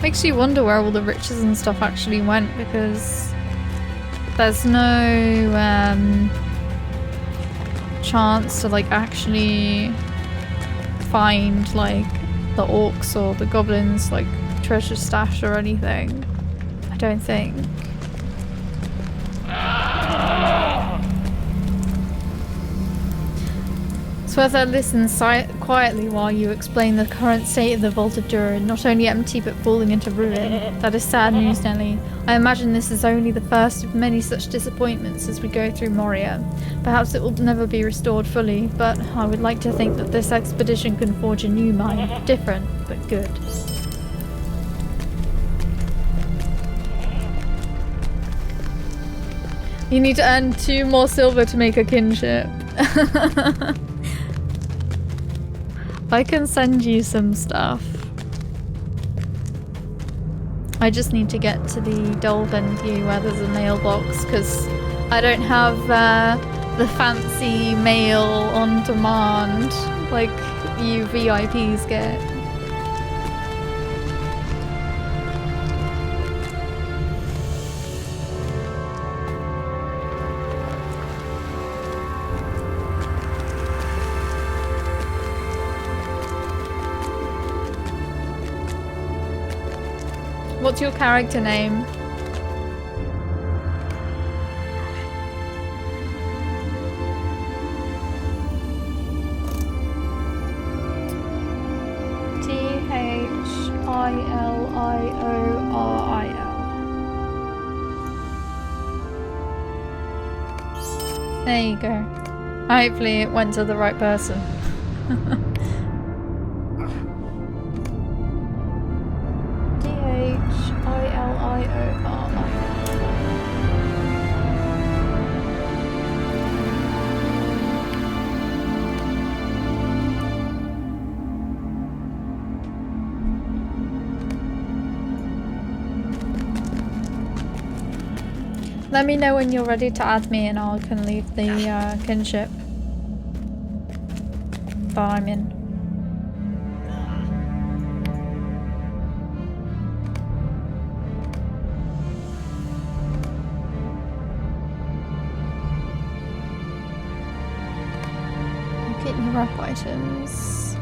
Makes you wonder where all the riches and stuff actually went, because there's no chance to like actually find like the orcs or the goblins like treasure stash or anything. I don't think. It's worth I listen quietly while you explain the current state of the Vault of Durin, not only empty but falling into ruin. That is sad news, Nelly. I imagine this is only the first of many such disappointments as we go through Moria. Perhaps it will never be restored fully, but I would like to think that this expedition can forge a new mine. Different, but good. You need to earn 2 more silver to make a kinship. I can send you some stuff. I just need to get to the Dolphin View where there's a mailbox, because I don't have the fancy mail on demand like you VIPs get. What's your character name? Thillioril. There you go. Hopefully it went to the right person. Let me know when you're ready to add me and I can leave the kinship that I'm in. Get new wrap items.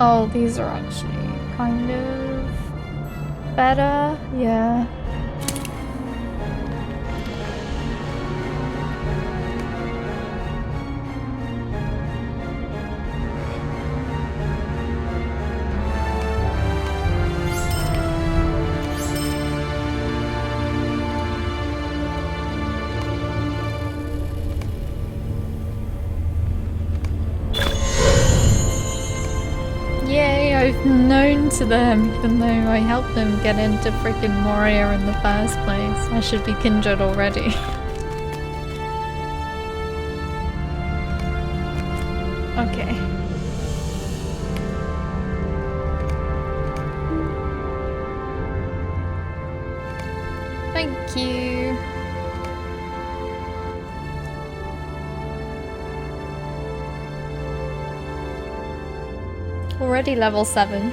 Oh, these are actually kind of better, yeah. Known to them, even though I helped them get into freaking Moria in the first place. I should be kindred already. Okay. Thank you. Already level 7.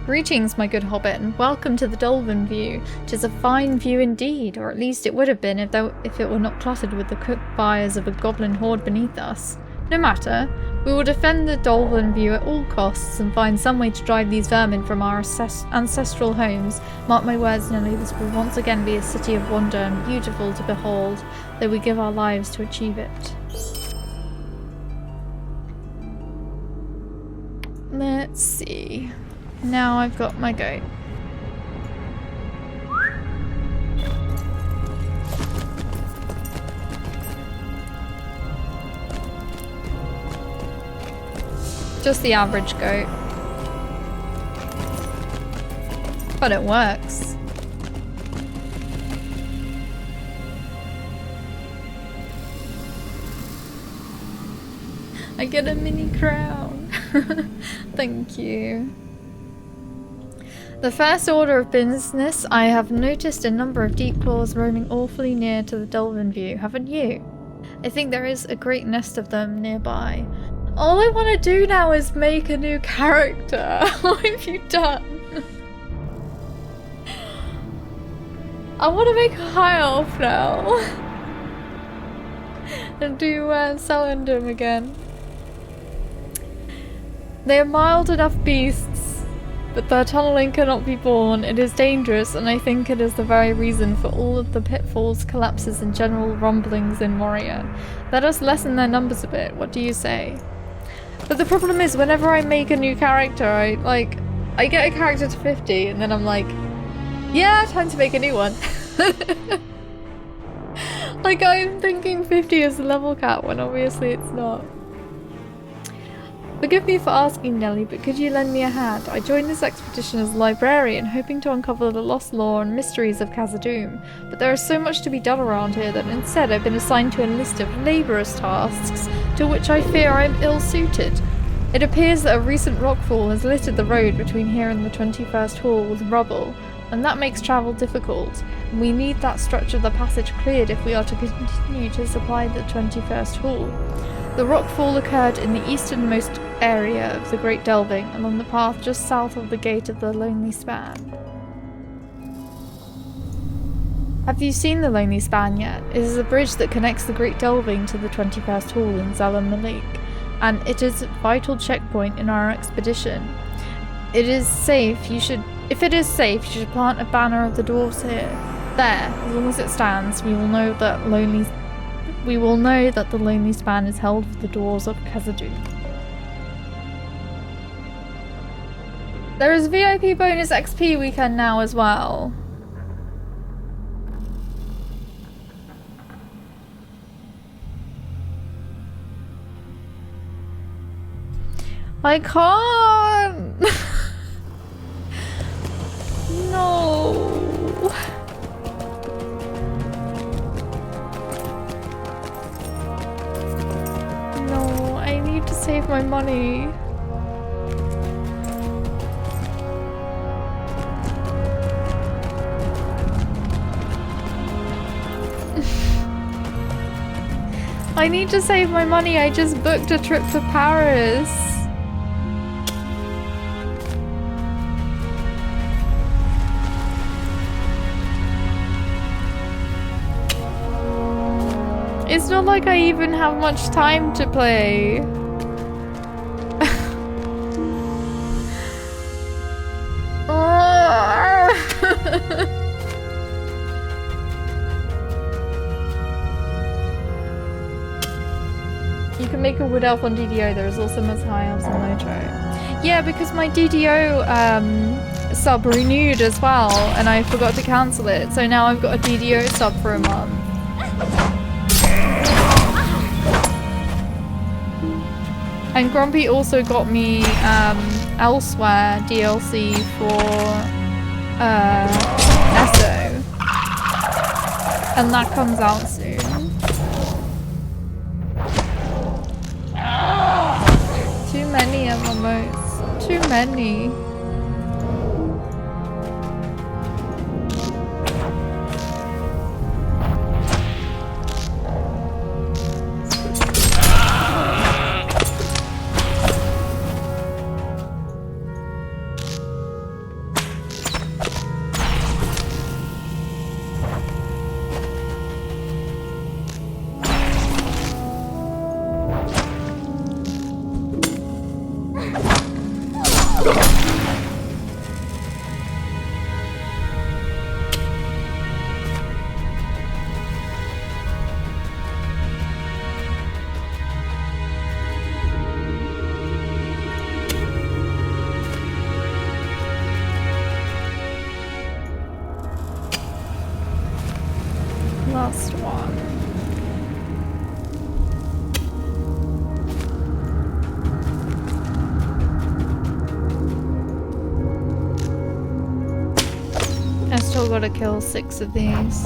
Greetings, my good hobbit, and welcome to the Dolphin View. 'Tis a fine view indeed, or at least it would have been if it were not cluttered with the cooked fires of a goblin horde beneath us. No matter. We will defend the Dolphin View at all costs and find some way to drive these vermin from our ancestral homes. Mark my words, Nelly, this will once again be a city of wonder and beautiful to behold, though we give our lives to achieve it. Let's see. Now I've got my goat. Just the average goat. But it works. I get a mini crown. Thank you. The first order of business, I have noticed a number of deep claws roaming awfully near to the Delvin view, haven't you? I think there is a great nest of them nearby. All I want to do now is make a new character. What have you done? I want to make a high elf now. And do Salendum again. They are mild enough beasts, but their tunneling cannot be borne. It is dangerous, and I think it is the very reason for all of the pitfalls, collapses, and general rumblings in Moria. Let us lessen their numbers a bit, what do you say? But the problem is, whenever I make a new character, I get a character to 50, and then I'm like, yeah, time to make a new one. Like, I'm thinking 50 is the level cap, when obviously it's not. Forgive me for asking, Nelly, but could you lend me a hand? I joined this expedition as a librarian, hoping to uncover the lost lore and mysteries of Khazad-dûm, but there is so much to be done around here that instead I've been assigned to a list of laborious tasks, to which I fear I am ill-suited. It appears that a recent rockfall has littered the road between here and the 21st Hall with rubble, and that makes travel difficult, and we need that stretch of the passage cleared if we are to continue to supply the 21st Hall. The rockfall occurred in the easternmost area of the Great Delving, along the path just south of the Gate of the Lonely Span. Have you seen the Lonely Span yet? It is a bridge that connects the Great Delving to the 21st Hall in Zalam Malik, and it is a vital checkpoint in our expedition. If it is safe, you should plant a banner of the dwarves here. There, as long as it stands, we will know that the Lonely Span is held for the dwarves of Khazad-dûm. There is VIP bonus XP weekend now as well. I can't! No! No, I need to save my money. I need to save my money. I just booked a trip to Paris. It's not like I even have much time to play. You can make a wood elf on DDO. There is also Ms. High Elves on Mojo. Yeah, because my DDO sub renewed as well, and I forgot to cancel it. So now I've got a DDO sub for a month. And Grumpy also got me Elsewhere DLC for Esso. And that comes out soon. Too many MMOs. Too many. Last one. I still gotta kill 6 of these.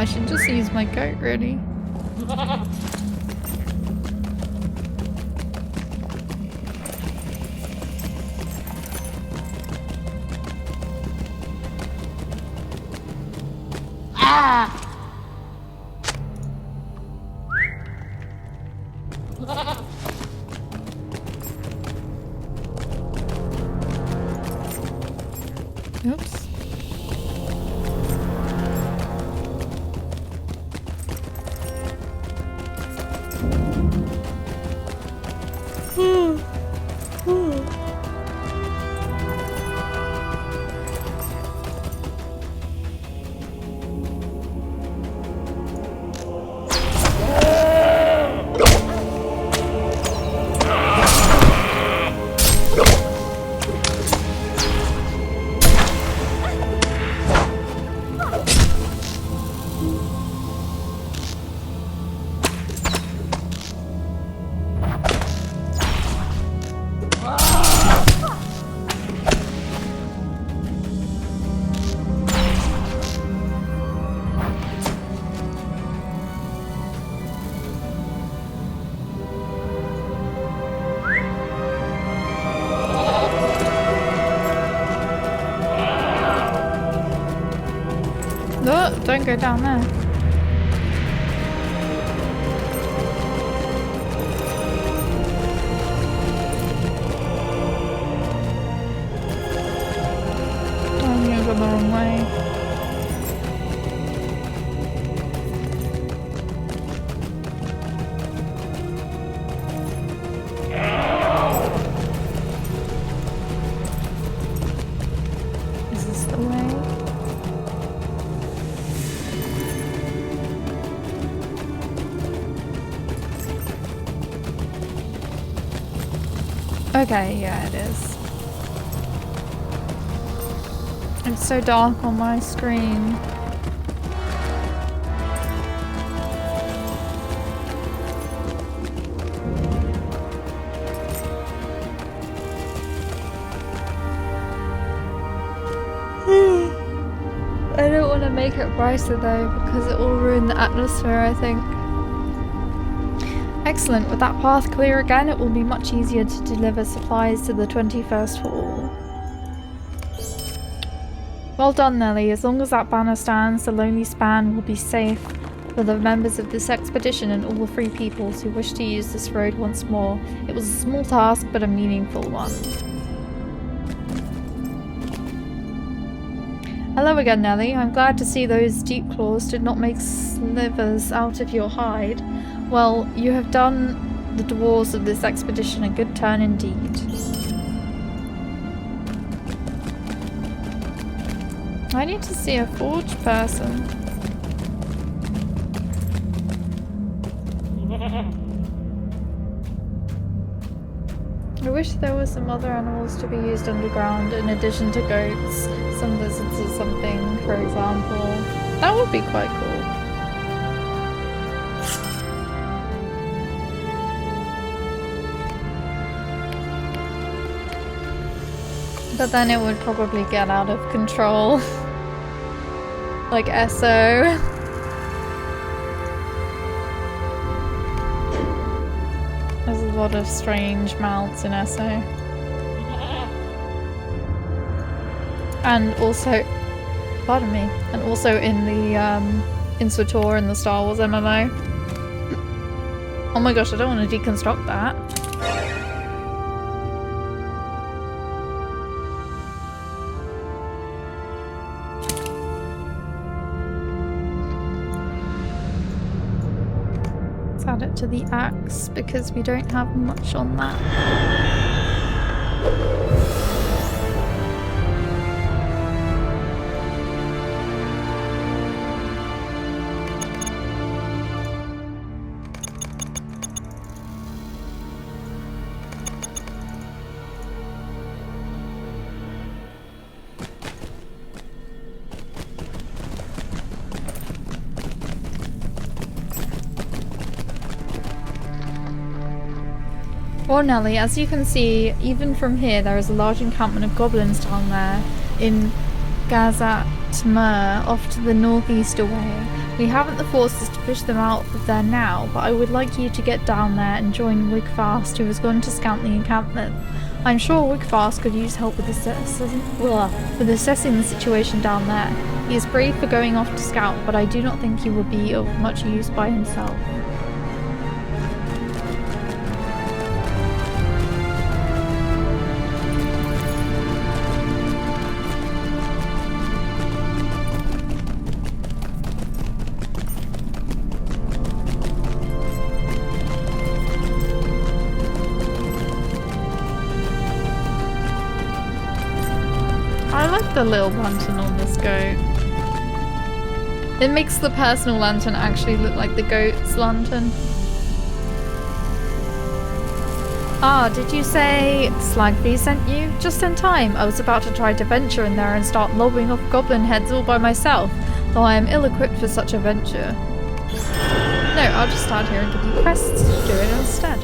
I should just use my goat, really. Oops. Look, don't go down there. I'm gonna go the wrong way. Is this the way? Okay, yeah, it is. It's so dark on my screen. I don't want to make it brighter though, because it will ruin the atmosphere, I think. Excellent, with that path clear again, it will be much easier to deliver supplies to the 21st for all. Well done, Nelly. As long as that banner stands, the Lonely Span will be safe for the members of this expedition and all free peoples who wish to use this road once more. It was a small task, but a meaningful one. Hello again, Nelly. I'm glad to see those deep claws did not make slivers out of your hide. Well, you have done the dwarves of this expedition a good turn indeed. I need to see a forge person. I wish there were some other animals to be used underground in addition to goats. Some lizards or something, for example. That would be quite cool. But then it would probably get out of control. Like Esso. There's a lot of strange mounts in Esso. And also, pardon me, and also in the in SWTOR in the Star Wars MMO. Oh my gosh, I don't want to deconstruct that. Let's add it to the axe because we don't have much on that. Well, Nelly, as you can see, even from here, there is a large encampment of goblins down there in Gazatmer, off to the northeast away. We haven't the forces to push them out of there now, but I would like you to get down there and join Wigfast, who has gone to scout the encampment. I'm sure Wigfast could use help with assessing the situation down there. He is brave for going off to scout, but I do not think he will be of much use by himself. I like the little lantern on this goat. It makes the personal lantern actually look like the goat's lantern. Ah, did you say Slagby sent you? Just in time. I was about to try to venture in there and start lobbing off goblin heads all by myself, though I am ill-equipped for such a venture. No, I'll just stand here and give you quests to do it instead.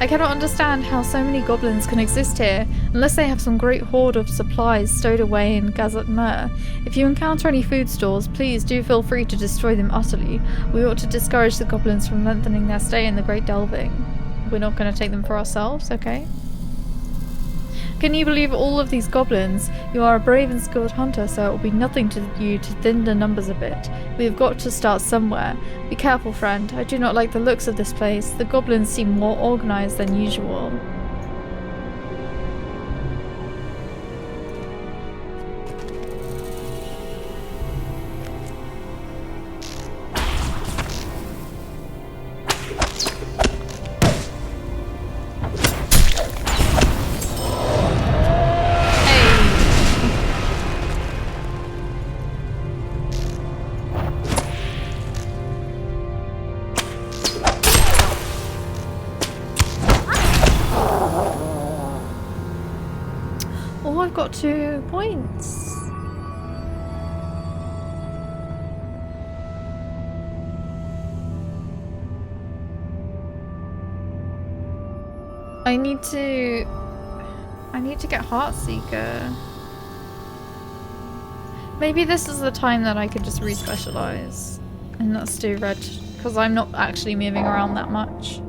I cannot understand how so many goblins can exist here, unless they have some great hoard of supplies stowed away in Gazet Mer. If you encounter any food stores, please do feel free to destroy them utterly. We ought to discourage the goblins from lengthening their stay in the Great Delving. We're not going to take them for ourselves, okay? Can you believe all of these goblins? You are a brave and skilled hunter, so it will be nothing to you to thin the numbers a bit. We have got to start somewhere. Be careful, friend. I do not like the looks of this place. The goblins seem more organized than usual. Oh, I've got 2 points. I need to get Heartseeker. Maybe this is the time that I could just re-specialize and not do red, because I'm not actually moving around that much.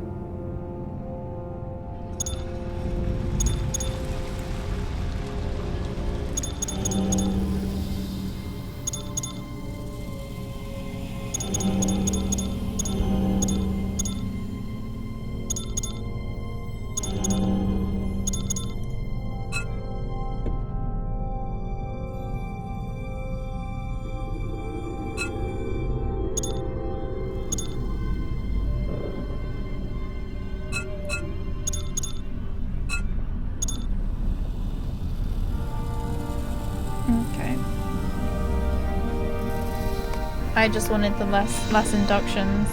Okay. I just wanted the less inductions.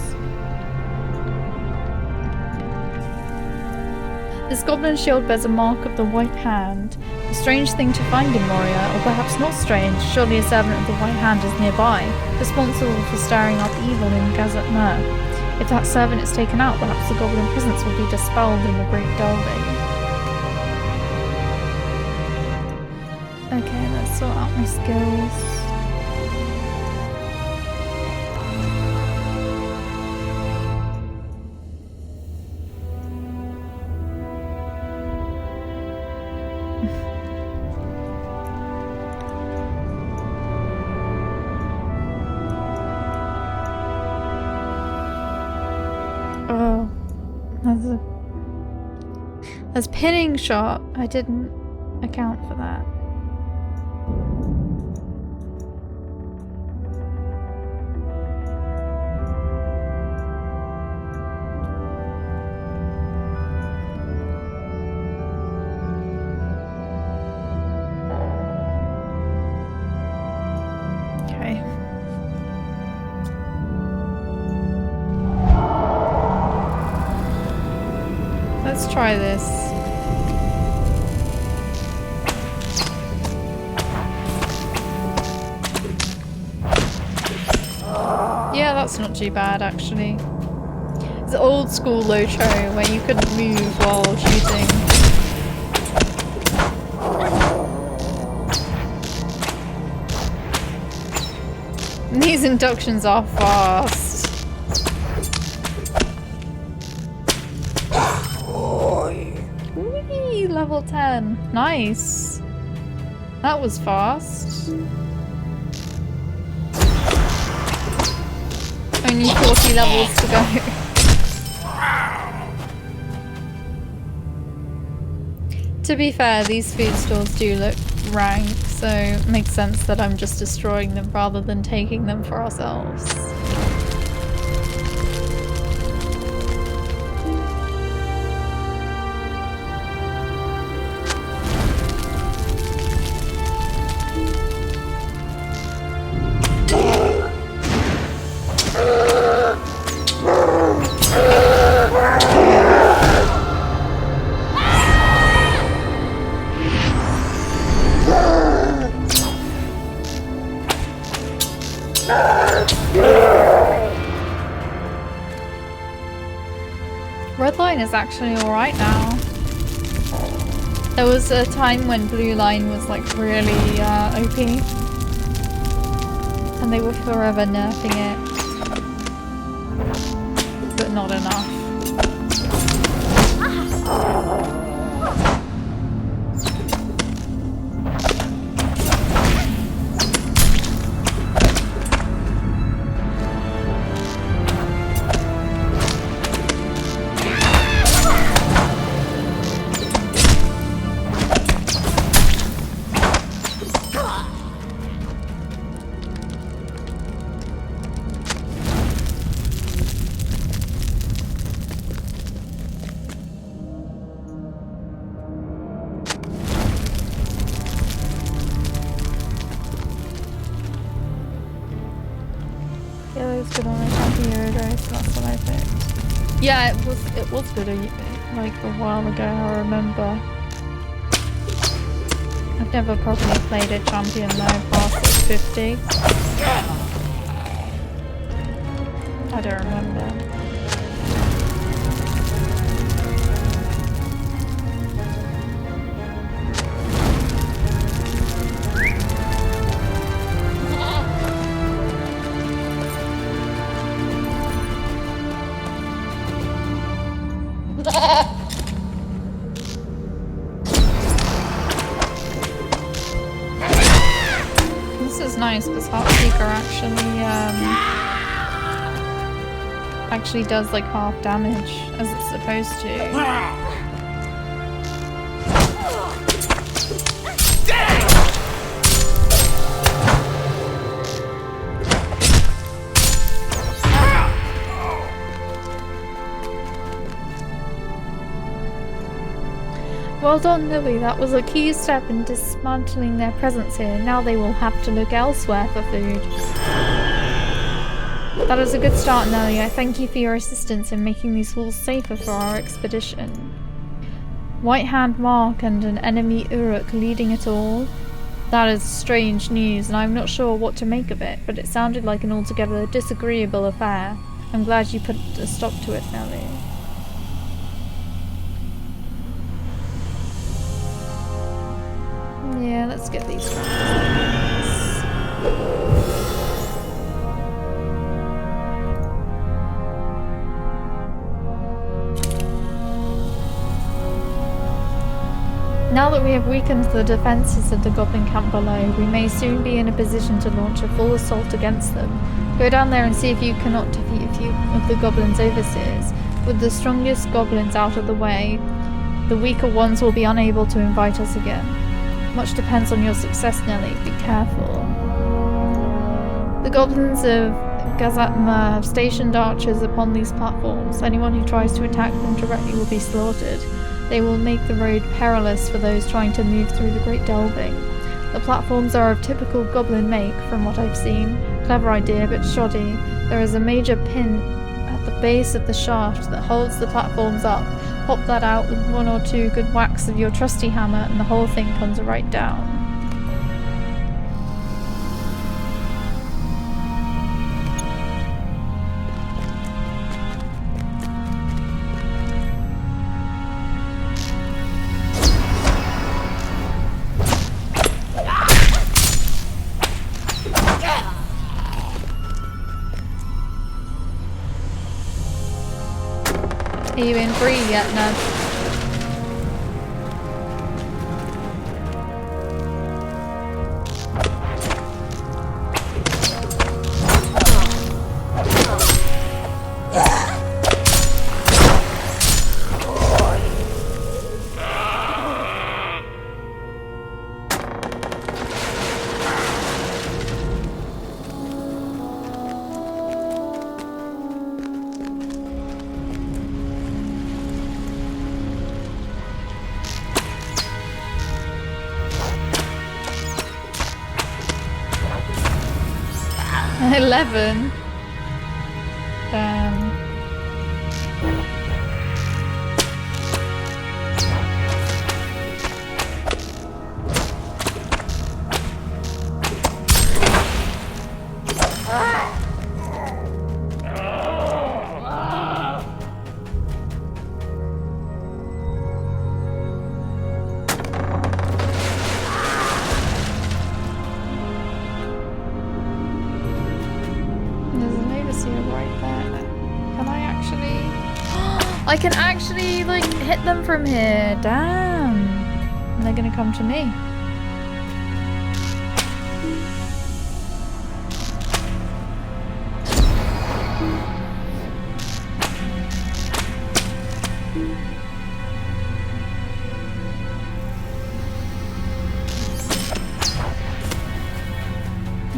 This goblin shield bears a mark of the White Hand. A strange thing to find in Moria, or perhaps not strange. Surely a servant of the White Hand is nearby, responsible for stirring up evil in Gazet Mer. If that servant is taken out, perhaps the goblin presence will be dispelled in the Great Delving. Okay, let's sort out my skills. Oh, there's pinning shot. I didn't account for that. Okay. Let's try this. Yeah, that's not too bad actually. It's old school Locho where you couldn't move while shooting. These inductions are fast. Whee, level 10. Nice. That was fast. Only 40 levels to go. To be fair, these food stores do look rank, so it makes sense that I'm just destroying them rather than taking them for ourselves. Red line is actually alright now. There was a time when blue line was like really OP. And they were forever nerfing it. But not enough. Good on a champion race, that's what I picked. Yeah, it was good like a while ago, I remember. I've never properly played a champion though past 50. I don't remember. Nice because Heartseeker actually does like half damage as it's supposed to. Well done, Lily. That was a key step in dismantling their presence here. Now they will have to look elsewhere for food. That is a good start, Nelly. I thank you for your assistance in making these halls safer for our expedition. White Hand Mark and an enemy Uruk leading it all? That is strange news, and I'm not sure what to make of it, but it sounded like an altogether disagreeable affair. I'm glad you put a stop to it, Nelly. Yeah, let's get these ones. Now that we have weakened the defences of the goblin camp below, we may soon be in a position to launch a full assault against them. Go down there and see if you cannot defeat a few of the goblins' overseers. With the strongest goblins out of the way, the weaker ones will be unable to invite us again. Much depends on your success, Nelly. Be careful. The goblins of Gazatma have stationed archers upon these platforms. Anyone who tries to attack them directly will be slaughtered. They will make the road perilous for those trying to move through the Great Delving. The platforms are of typical goblin make, from what I've seen. Clever idea, but shoddy. There is a major pin at the base of the shaft that holds the platforms up. Pop that out with 1 or 2 good whacks of your trusty hammer and the whole thing comes right down. Are you in free yet, Ned? $11. Damn. I can actually, like, hit them from here. Damn. And they're gonna come to me.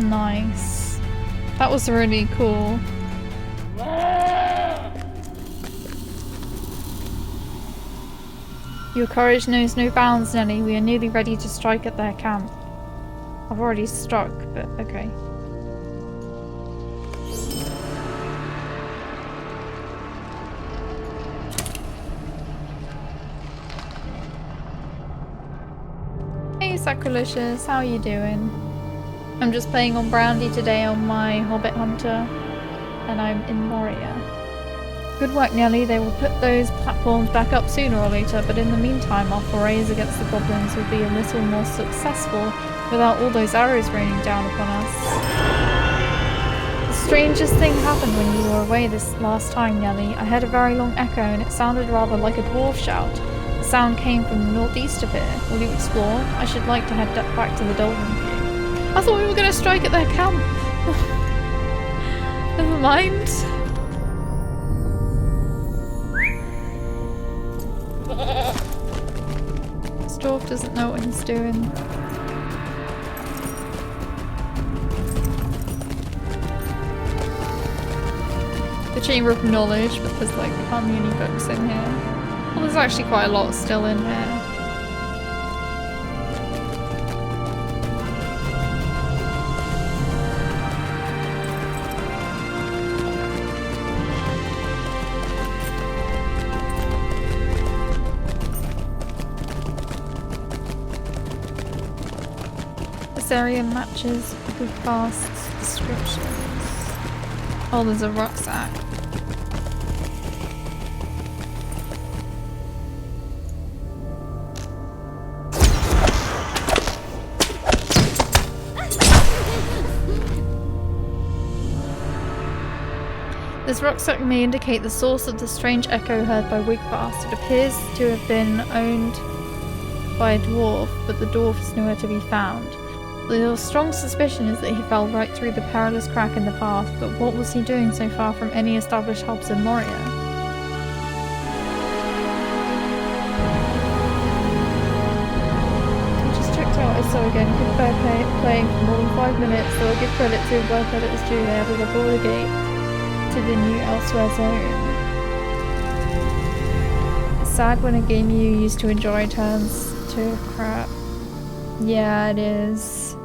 Nice. That was really cool. Your courage knows no bounds, Nelly. We are nearly ready to strike at their camp. I've already struck, but okay. Hey, Sacrilegious, how are you doing? I'm just playing on Brandy today on my Hobbit Hunter, and I'm in Moria. Good work, Nelly. They will put those platforms back up sooner or later, but in the meantime our forays against the goblins will be a little more successful without all those arrows raining down upon us. The strangest thing happened when you were away this last time, Nelly. I heard a very long echo and it sounded rather like a dwarf shout. The sound came from the northeast of here. Will you explore? I should like to head back to the Dolphin View. I thought we were going to strike at their camp. Never mind. This dwarf doesn't know what he's doing. The Chamber of Knowledge, but there's like hardly any books in here. Well, there's actually quite a lot still in here. This area matches Bookfast's descriptions. Oh, there's a rucksack. This rucksack may indicate the source of the strange echo heard by Wigfast. It appears to have been owned by a dwarf, but the dwarf is nowhere to be found. The strong suspicion is that he fell right through the perilous crack in the path, but what was he doing so far from any established hubs in Moria? I just checked out ISO again. Good bear playing for more than 5 minutes, so I'll give credit to where credit is due. They added a border gate to the new Elsewhere zone. It's sad when a game you used to enjoy turns to crap. Yeah, it is.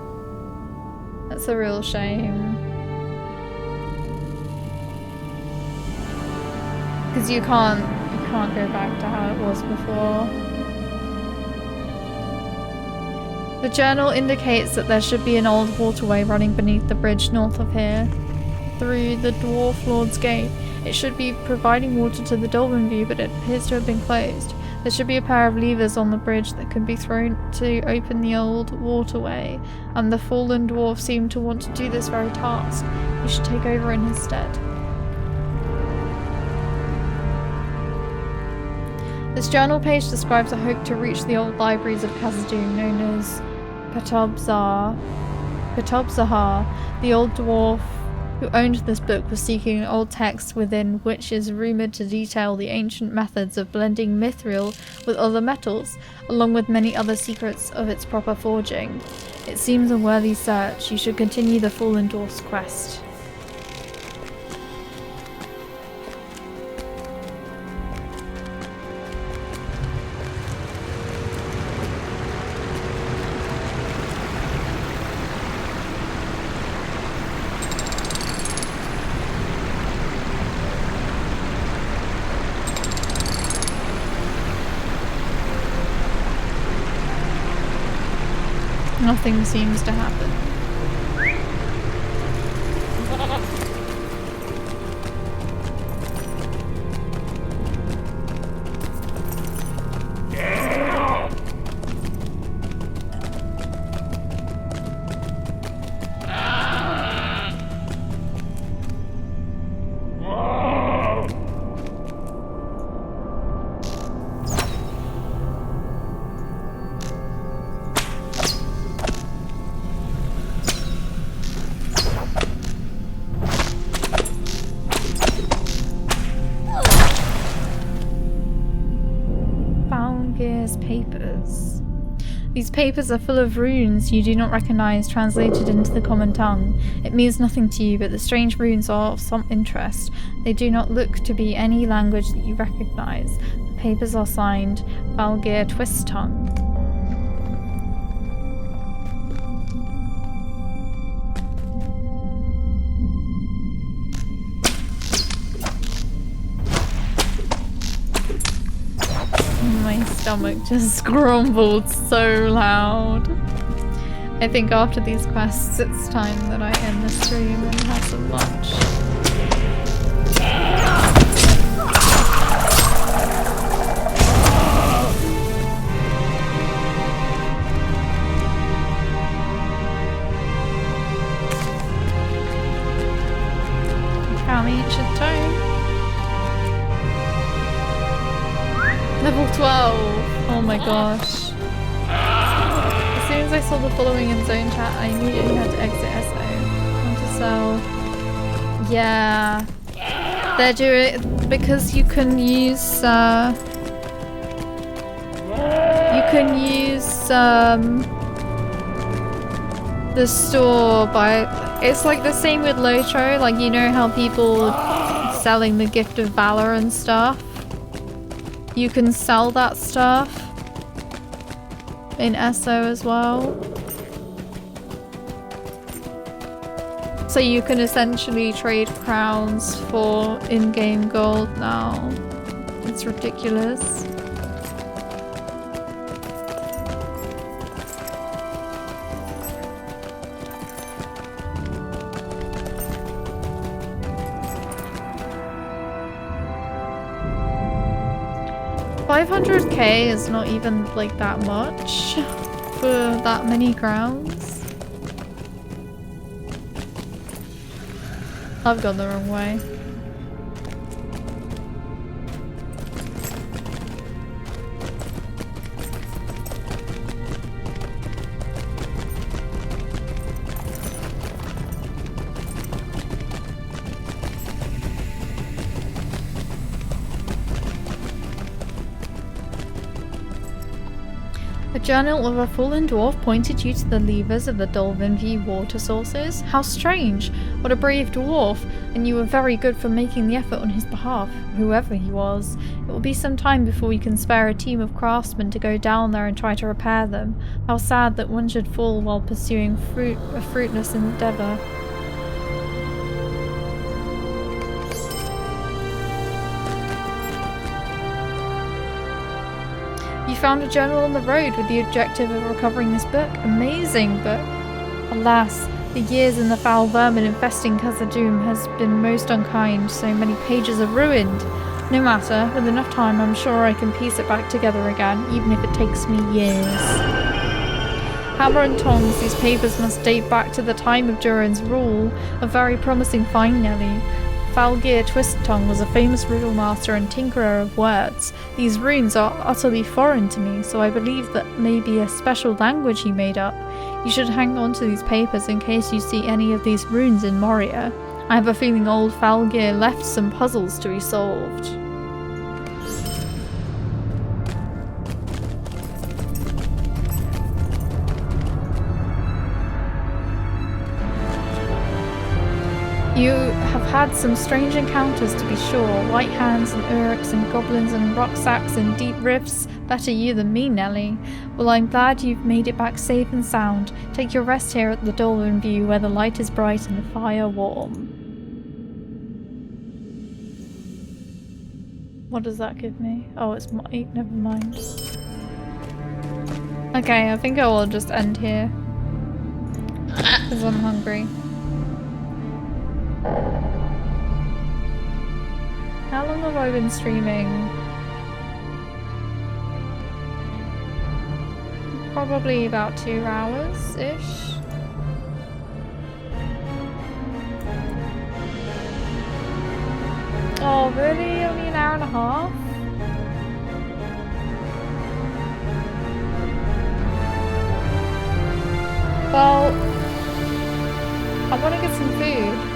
That's a real shame. Because you can't go back to how it was before. The journal indicates that there should be an old waterway running beneath the bridge north of here, through the Dwarf Lord's Gate. It should be providing water to the Dolphin View, but it appears to have been closed. There should be a pair of levers on the bridge that can be thrown to open the old waterway, and the fallen dwarf seemed to want to do this very task. You should take over in his stead. This journal page describes a hope to reach the old libraries of Khazad-dûm, known as Petobzar. The old dwarf who owned this book was seeking an old text within which is rumoured to detail the ancient methods of blending mithril with other metals, along with many other secrets of its proper forging. It seems a worthy search. You should continue the full endorsed quest. Nothing seems to happen. Papers. These papers are full of runes you do not recognize translated into the common tongue. It means nothing to you, but the strange runes are of some interest. They do not look to be any language that you recognize. The papers are signed Valgir Twist Tongue. My stomach just grumbled so loud. I think after these quests it's time that I end the stream and have some lunch. Come eat your tone. Level 12! Oh my gosh. As soon as I saw the following in zone chat, I immediately had to exit SO. Want to sell. Yeah. They're doing because you can use the store by it's like the same with Lotro, like you know how people selling the Gift of Valor and stuff? You can sell that stuff in SO as well. So you can essentially trade crowns for in-game gold now. It's ridiculous. $500k is not even like that much for that many crowns. I've gone the wrong way. A journal of a fallen dwarf pointed you to the levers of the Dolvenview water sources. How strange! What a brave dwarf! And you were very good for making the effort on his behalf, whoever he was. It will be some time before we can spare a team of craftsmen to go down there and try to repair them. How sad that one should fall while pursuing a fruitless endeavour. You found a journal on the road with the objective of recovering this book. Amazing book. Alas, the years in the foul vermin infesting Khazad-dûm has been most unkind. So many pages are ruined. No matter, with enough time I'm sure I can piece it back together again, even if it takes me years. Hammer and tongs, these papers must date back to the time of Durin's rule. A very promising find, Nelly. Falgir Twist-Tongue was a famous riddle master and tinkerer of words. These runes are utterly foreign to me, so I believe that may be a special language he made up. You should hang on to these papers in case you see any of these runes in Moria. I have a feeling old Falgir left some puzzles to be solved. You have had some strange encounters, to be sure. White hands and uruks and goblins and rucksacks and deep rifts. Better you than me, Nelly. Well, I'm glad you've made it back safe and sound. Take your rest here at the Dolmen View, where the light is bright and the fire warm. What does that give me? Oh, it's might. Never mind. Okay, I think I will just end here. Because I'm hungry. How long have I been streaming? Probably about 2 hours-ish. Oh, really? Only an hour and a half? Well, I want to get some food.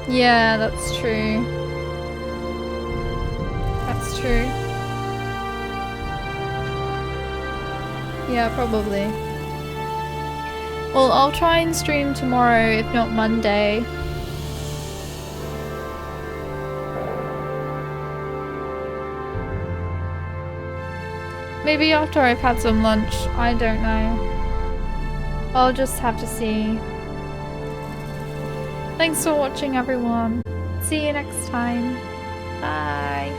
Yeah, that's true. That's true. Yeah, probably. Well, I'll try and stream tomorrow, if not Monday. Maybe after I've had some lunch, I don't know. I'll just have to see. Thanks for watching, everyone. See you next time. Bye.